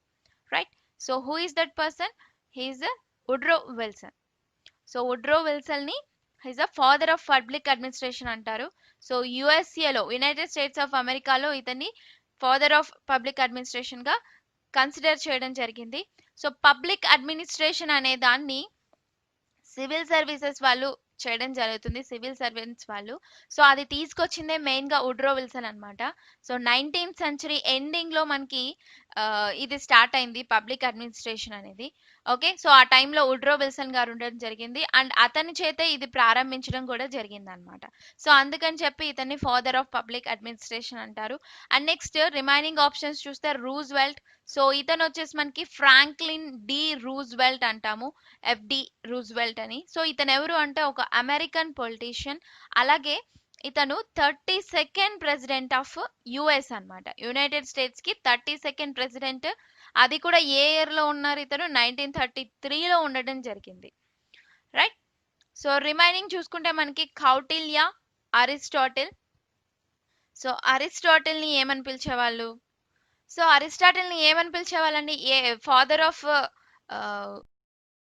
Right. So who is that person? He is Woodrow Wilson. So Woodrow Wilson ని he's the father of public administration అంటారు. సో యుఎస్ఏలో, యునైటెడ్ స్టేట్స్ ఆఫ్ అమెరికాలో ఇతన్ని ఫాదర్ ఆఫ్ పబ్లిక్ అడ్మినిస్ట్రేషన్ గా consider చేయడం జరిగింది. So public administration అనే దాన్ని సివిల్ సర్వీసెస్ వాళ్ళు చేయడం జరుగుతుంది, సివిల్ సర్వెంట్స్ వాళ్ళు. సో అది తీసుకొచ్చిందే మెయిన్ గా వుడ్రో విల్సన్ అనమాట. సో 19th century ఎండింగ్ లో మనకి ఇది స్టార్ట్ అయింది పబ్లిక్ అడ్మినిస్ట్రేషన్ అనేది. ఓకే. సో ఆ టైంలో వుడ్రో విల్సన్ గారు ఉండడం జరిగింది అండ్ అతని చేతే ఇది ప్రారంభించడం కూడా జరిగింది అనమాట. సో అందుకని చెప్పి ఇతన్ని ఫాదర్ ఆఫ్ పబ్లిక్ అడ్మినిస్ట్రేషన్ అంటారు. అండ్ నెక్స్ట్ రిమైనింగ్ ఆప్షన్స్ చూస్తే రూజ్వెల్ట్. సో ఇతను వచ్చేసి మనకి ఫ్రాంక్లిన్ డి రూజ్వెల్ట్ అంటాము, ఎఫ్డి రూజ్వెల్ట్ అని. సో ఇతను ఎవరు అంటే ఒక అమెరికన్ పొలిటీషియన్. అలాగే ఇతను 32nd ప్రెసిడెంట్ ఆఫ్ యుఎస్ అన్నమాట. యునైటెడ్ స్టేట్స్ కి 32nd ప్రెసిడెంట్. అది కూడా ఏ ఇయర్ లో ఉన్నారు? ఇతను 1933లో ఉండడం జరిగింది. రైట్. సో రిమైనింగ్ చూసుకుంటే మనకి కౌటిల్య, అరిస్టాటిల్. సో అరిస్టాటిల్ ని ఏమని పిలిచేవాళ్ళు? సో అరిస్టాటిల్ ని ఏమని పిలిచేవాళ్ళండి? A father of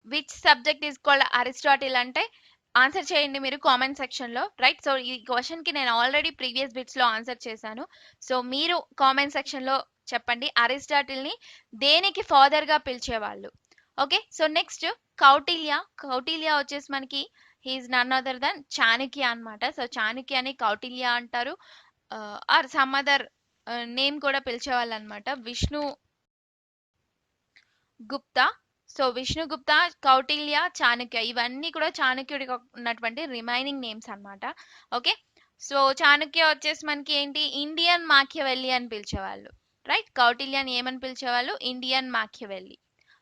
which subject is called Aristotle అంటే ఆన్సర్ చేయండి మీరు కామెంట్ సెక్షన్ లో. రైట్. సో ఈ క్వశ్చన్ కి నేను ఆల్రెడీ ప్రీవియస్ బిట్స్ లో ఆన్సర్ చేశాను. సో మీరు కామెంట్ సెక్షన్ లో చెప్పండి అరిస్టాటిల్ ని దేనికి ఫాదర్ గా పిలిచేవాళ్ళు. Okay. So next Kautilya. Kautilya వచ్చేసి మనకి he is none other than Chanakya అన్నమాట. సో చాణక్యని కౌటిల్య అంటారు. ఆర్ సమ్ అదర్ నేమ్ కూడా పిలిచేవాళ్ళు అనమాట, విష్ణు గుప్తా. సో విష్ణుగుప్త, కౌటిల్య, చాణక్య ఇవన్నీ కూడా చాణక్యుడికి ఉన్నటువంటి రిమైనింగ్ నేమ్స్ అన్నమాట. ఓకే. సో చాణక్య వచ్చేసి మనకి ఏంటి? ఇండియన్ మాఖ్యవెల్లి అని పిలిచేవాళ్ళు. రైట్. కౌటిల్యని ఏమని పిలిచేవాళ్ళు? Indian Machiavelli.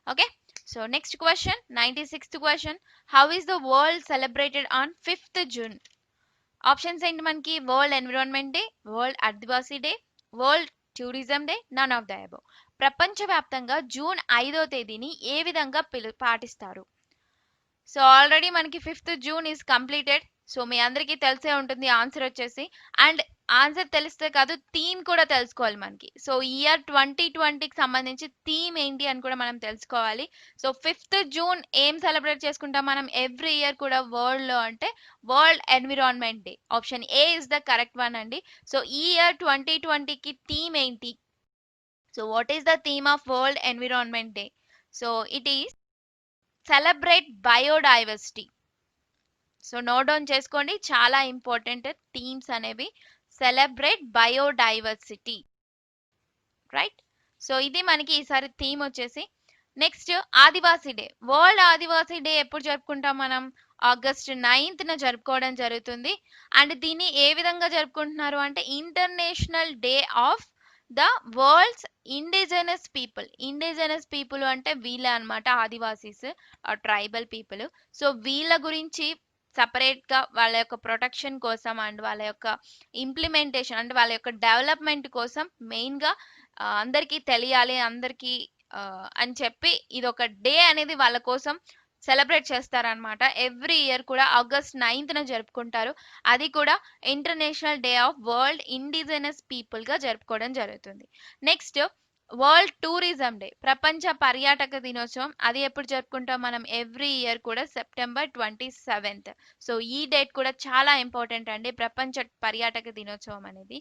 Okay. So next question 96th question, how is the world celebrated on 5th June? Options ఏంటి మనకి? World environment day, world Adivasi day, world tourism day, none of the above. ప్రపంచవ్యాప్తంగా June 5వ తేదీని ఏ విధంగా పాటిస్తారు? సో ఆల్రెడీ మనకి 5th June is completed. So మీ అందరికీ తెలిసే ఉంటుంది ఆన్సర్ వచ్చేసి. అండ్ ఆన్సర్ తెలిస్తే కాదు, థీమ్ కూడా తెలుసుకోవాలి మనకి. సో ఇయర్ 2020కి సంబంధించి థీమ్ ఏంటి అని కూడా మనం తెలుసుకోవాలి. సో 5th June ఏం సెలబ్రేట్ చేసుకుంటాం మనం ఎవ్రీ ఇయర్ కూడా వరల్డ్ లో అంటే world environment day. Option A is the correct one అండి. సో ఈ ఇయర్ 2020కి థీమ్ ఏంటి? So what is the theme of world environment day? So it is celebrate biodiversity. So note down చేసుకోండి, చాలా important themes అనేవి. Celebrate biodiversity. Right. So ఇది మనకి ఈసారి theme వచ్చేసి. నెక్స్ట్ ఆదివాసీ డే. వరల్డ్ ఆదివాసీ డే ఎప్పుడు జరుపుకుంటాం మనం? August 9th జరుపుకోవడం జరుగుతుంది. అండ్ దీన్ని ఏ విధంగా జరుపుకుంటున్నారు అంటే international day of the world's indigenous people అంటే వీళ్ళే అన్నమాట, ఆదివాసీస్ ట్రైబల్ పీపుల్. సో వీళ్ళ గురించి సపరేట్ గా వాళ్ళ యొక్క ప్రొటెక్షన్ కోసం అండ్ వాళ్ళ యొక్క ఇంప్లిమెంటేషన్ అంటే వాళ్ళ యొక్క డెవలప్మెంట్ కోసం మెయిన్ గా అందరికీ తెలియాలి, అందరికీ అని చెప్పి ఇది ఒక డే అనేది వాళ్ళ కోసం సెలబ్రేట్ చేస్తారనమాట. ఎవ్రీ ఇయర్ కూడా ఆగస్ట్ 9న జరుపుకుంటారు. అది కూడా international day of world indigenous people గా జరుపుకోవడం జరుగుతుంది. నెక్స్ట్ వరల్డ్ టూరిజం డే, ప్రపంచ పర్యాటక దినోత్సవం. అది ఎప్పుడు జరుపుకుంటాం మనం? ఎవ్రీ ఇయర్ కూడా సెప్టెంబర్ 27th. సో ఈ డేట్ కూడా చాలా ఇంపార్టెంట్ అండి, ప్రపంచ పర్యాటక దినోత్సవం అనేది.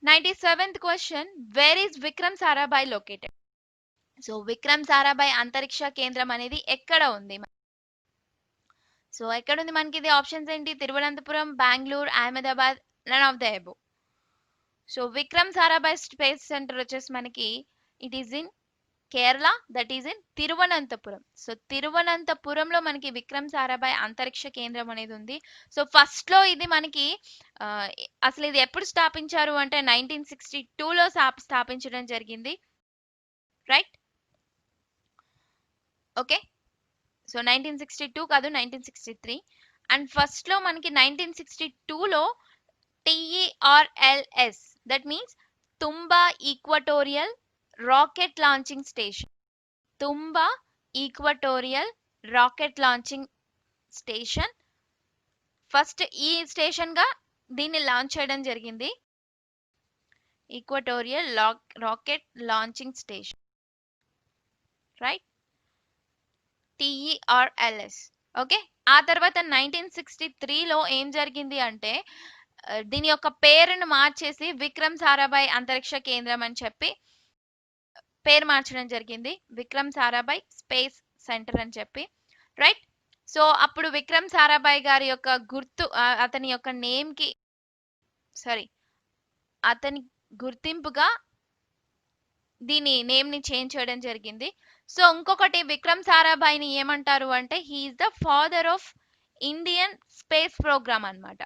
97th question, where is Vikram Sarabhai located? So Vikram Sarabhai అంతరిక్ష కేంద్రం అనేది ఎక్కడ ఉంది? సో ఎక్కడ ఉంది మనకి? ఇది ఆప్షన్స్ ఏంటి? Thiruvananthapuram, Bengaluru, Ahmedabad, none of the above. So Vikram Sarabhai space centre వచ్చేసి మనకి it is in Kerala, that is in Thiruvananthapuram. So తిరువనంతపురంలో మనకి విక్రమ్ సారాభాయ్ అంతరిక్ష కేంద్రం అనేది ఉంది. సో ఫస్ట్ లో ఇది మనకి అసలు ఇది ఎప్పుడు స్థాపించారు అంటే 1962లో స్థాపించడం జరిగింది, రైట్? ఓకే, సో 1962 కాదు, 1963. అండ్ ఫస్ట్ లో మనకి 1962లో TERLS, that means Thumba equatorial rocket launching station. Thumba equatorial rocket launching station first ఈ స్టేషన్ గా దీన్ని లాంచ్ చేయడం జరిగింది. Equatorial rocket launching station, right? TERLS. Okay, ఆ తర్వాత 1963లో ఏం జరిగింది అంటే దీని యొక్క పేరును మార్చేసి విక్రమ్ సారాభాయ్ అంతరిక్ష కేంద్రం అని చెప్పి పేరు మార్చడం జరిగింది, విక్రమ్ సారాభాయ్ స్పేస్ సెంటర్ అని చెప్పి, రైట్? సో అప్పుడు విక్రమ్ సారాభాయ్ గారి యొక్క గుర్తు అతని యొక్క అతని గుర్తింపుగా దీని నేమ్ ని చేంజ్ చేయడం జరిగింది. సో ఇంకొకటి, విక్రమ్ సారాభాయ్ని ఏమంటారు అంటే he is the father of Indian space programme అన్నమాట.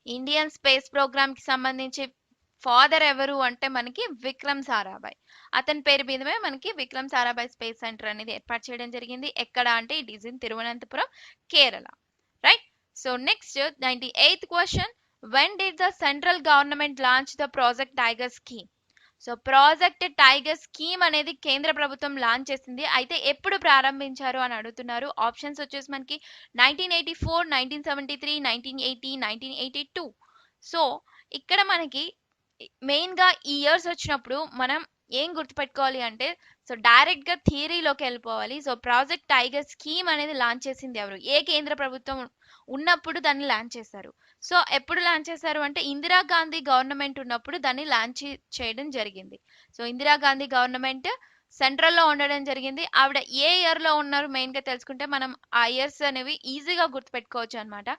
ఇండియన్ స్పేస్ ప్రోగ్రామ్ కి సంబంధించి ఫాదర్ ఎవరు అంటే మనకి విక్రమ్ సారాభాయ్. అతని పేరు మీదమే మనకి విక్రమ్ సారాభాయ్ స్పేస్ సెంటర్ అనేది ఏర్పాటు చేయడం జరిగింది. ఎక్కడ అంటే it is in Thiruvananthapuram, Kerala, right? So next 98th question, when did the central government launch the project tiger scheme? So project tiger scheme అనేది కేంద్ర ప్రభుత్వం లాంచ్ చేసింది, అయితే ఎప్పుడు ప్రారంభించారు అని అడుగుతున్నారు. ఆప్షన్స్ వచ్చేసి మనకి 1984, 1973, 1980, 1982. సో ఇక్కడ మనకి మెయిన్ గా ఈ ఇయర్స్ వచ్చినప్పుడు మనం ఏం గుర్తుపెట్టుకోవాలి అంటే, సో డైరెక్ట్ గా థియరీలోకి వెళ్ళిపోవాలి. సో ప్రాజెక్ట్ టైగర్ స్కీమ్ అనేది లాంచ్ చేసింది ఎవరు? ఏ కేంద్ర ప్రభుత్వం ఉన్నప్పుడు దాన్ని లాంచ్ చేశారు? సో ఎప్పుడు లాంచ్ చేశారు అంటే ఇందిరాగాంధీ గవర్నమెంట్ ఉన్నప్పుడు దాన్ని లాంచ్ చేయడం జరిగింది. సో ఇందిరాగాంధీ గవర్నమెంట్ సెంట్రల్ లో ఉండడం జరిగింది. ఆవిడ ఏ ఇయర్ లో ఉన్నారు మెయిన్ గా తెలుసుకుంటే మనం ఆ ఇయర్స్ అనేవి ఈజీగా గుర్తుపెట్టుకోవచ్చు అనమాట.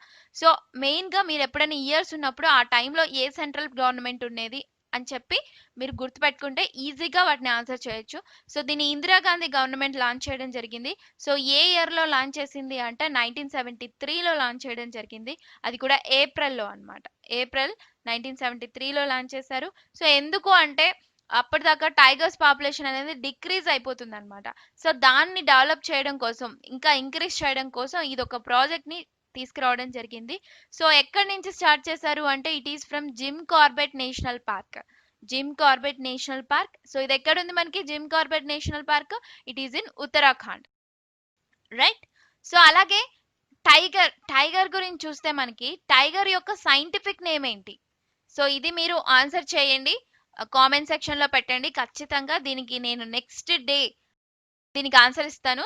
సో మెయిన్ గా మీరు ఎప్పుడైనా ఇయర్స్ ఉన్నప్పుడు ఆ టైంలో ఏ సెంట్రల్ గవర్నమెంట్ ఉండేది అని చెప్పి మీరు గుర్తుపెట్టుకుంటే ఈజీగా వాటిని ఆన్సర్ చేయొచ్చు. సో దీన్ని ఇందిరాగాంధీ గవర్నమెంట్ లాంచ్ చేయడం జరిగింది. సో ఏ ఇయర్ లో లాంచ్ చేసింది అంటే 1973లో లాంచ్ చేయడం జరిగింది, అది కూడా ఏప్రిల్లో అన్నమాట. ఏప్రిల్ 1973లో లాంచ్ చేశారు. సో ఎందుకు అంటే అప్పటిదాకా టైగర్స్ పాపులేషన్ అనేది డిక్రీజ్ అయిపోతుంది అనమాట. సో దాన్ని డెవలప్ చేయడం కోసం, ఇంకా ఇంక్రీజ్ చేయడం కోసం ఇది ఒక ప్రాజెక్ట్ ని తీసుకురావడం జరిగింది. సో ఎక్కడి నుంచి స్టార్ట్ చేశారు అంటే it is from Jim Corbett national park. Jim Corbett national park. So ఇది ఎక్కడ ఉంది మనకి Jim Corbett national park? It is in Uttarakhand, right? So అలాగే టైగర్ గురించి చూస్తే మనకి టైగర్ యొక్క సైంటిఫిక్ నేమ్ ఏంటి? సో ఇది మీరు ఆన్సర్ చేయండి, కామెంట్ సెక్షన్ లో పెట్టండి. ఖచ్చితంగా దీనికి నేను నెక్స్ట్ డే దీనికి ఆన్సర్ ఇస్తాను.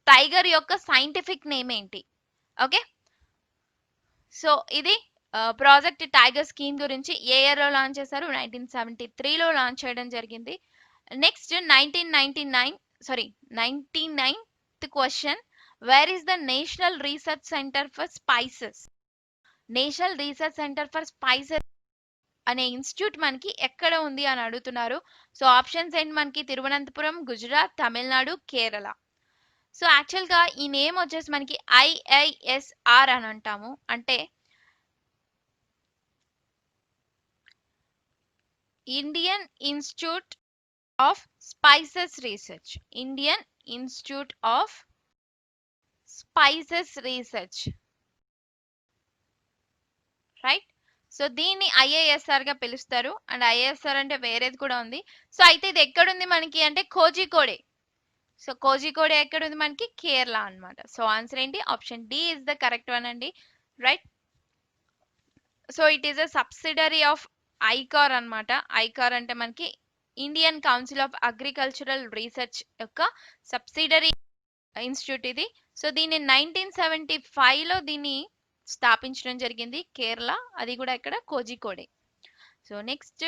టైగర్ యొక్క సైంటిఫిక్ నేమ్ ఏంటి? ఓకే, సో ఇది ప్రాజెక్ట్ టైగర్ స్కీమ్ గురించి. ఏ ఇయర్ లో లాంచ్ చేశారు? 1973లో లాంచ్ చేయడం జరిగింది. Next 99th question, where is the national research centre for spices? National research centre for spices అనే ఇన్స్టిట్యూట్ మనకి ఎక్కడ ఉంది అని అడుగుతున్నారు. సో ఆప్షన్స్ ఏంటి మనకి? తిరువనంతపురం, గుజరాత్, తమిళనాడు, కేరళ. సో యాక్చువల్ గా ఈ నేమ్ వచ్చేసి మనకి IISR అని అంటాము. అంటే Indian institute of spices research. Indian institute of spices research, right. So దీన్ని ఐఏఎస్ఆర్ గా పిలుస్తారు. అండ్ ఐఏఎస్ఆర్ అంటే వేరేది కూడా ఉంది. సో అయితే ఇది ఎక్కడుంది మనకి అంటే కోజికోడే. సో కోజికోడే ఎక్కడుంది మనకి? కేరళ అన్నమాట. సో ఆన్సర్ ఏంటి? Option D is the correct one అండి, right. So it is a subsidiary of ICAR అన్నమాట. ఐకార్ అంటే మనకి Indian council of agricultural research యొక్క సబ్సిడరీ ఇన్స్టిట్యూట్ ఇది. సో దీన్ని 1975లో దీన్ని స్థాపించడం జరిగింది కేరళ, అది కూడా ఇక్కడ Kozhikode. So next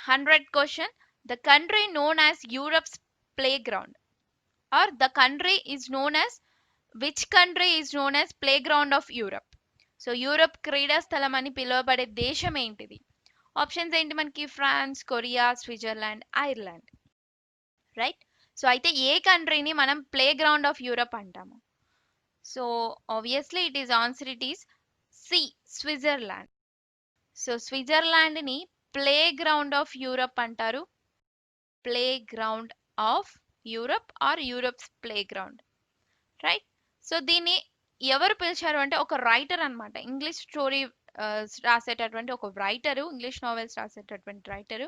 100th question. The country known as Europe's play ground, or the country is known as, which country is known as play ground of Europe? So Europe క్రీడా స్థలం అని పిలువబడే దేశం ఏంటిది? ఆప్షన్స్ ఏంటి మనకి? France, Korea, Switzerland, Ireland, right. So అయితే ఏ కంట్రీని మనం ప్లే గ్రౌండ్ ఆఫ్ యూరప్ అంటాము? So obviously it is answer, it is C, Switzerland. So Switzerland ని ప్లే గ్రౌండ్ ఆఫ్ యూరప్ అంటారు. Play ground of Europe or Europe's play ground, right. So దీన్ని ఎవరు పిలిచారు అంటే ఒక రైటర్ అన్నమాట. ఇంగ్లీష్ స్టోరీ రాసేటటువంటి ఒక రైటరు, ఇంగ్లీష్ నావెల్స్ రాసేటటువంటి రైటరు.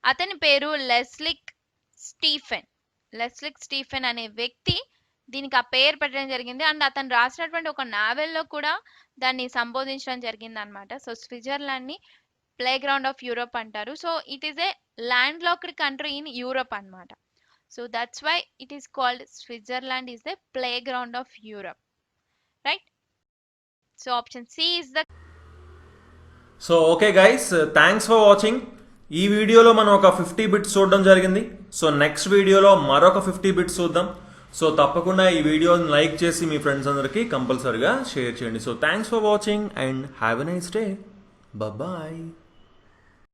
అతని పేరు లెస్లిక్ స్టీఫెన్. లెస్లిక్ స్టీఫెన్ అనే వ్యక్తి దీనికి ఆ పేరు పెట్టడం జరిగింది. అండ్ అతను రాసినటువంటి ఒక నావెల్లో కూడా దాన్ని సంబోధించడం జరిగింది అనమాట. సో స్విట్జర్లాండ్ ని ప్లే గ్రౌండ్ ఆఫ్ యూరోప్ అంటారు. So it is a land locked country in Europe అన్నమాట. So that's why it is called Switzerland is the play ground of Europe, right. So option C is the. So okay guys, thanks for watching. ఈ వీడియోలో మనం ఒక 50 bits చూడడం జరిగింది. So next వీడియోలో మరొక 50 bits చూద్దాం. సో తప్పకుండా ఈ వీడియోని లైక్ చేసి మీ ఫ్రెండ్స్ అందరికీ కంపల్సరిగా షేర్ చేయండి. So thanks for watching and have a nice day. Bye.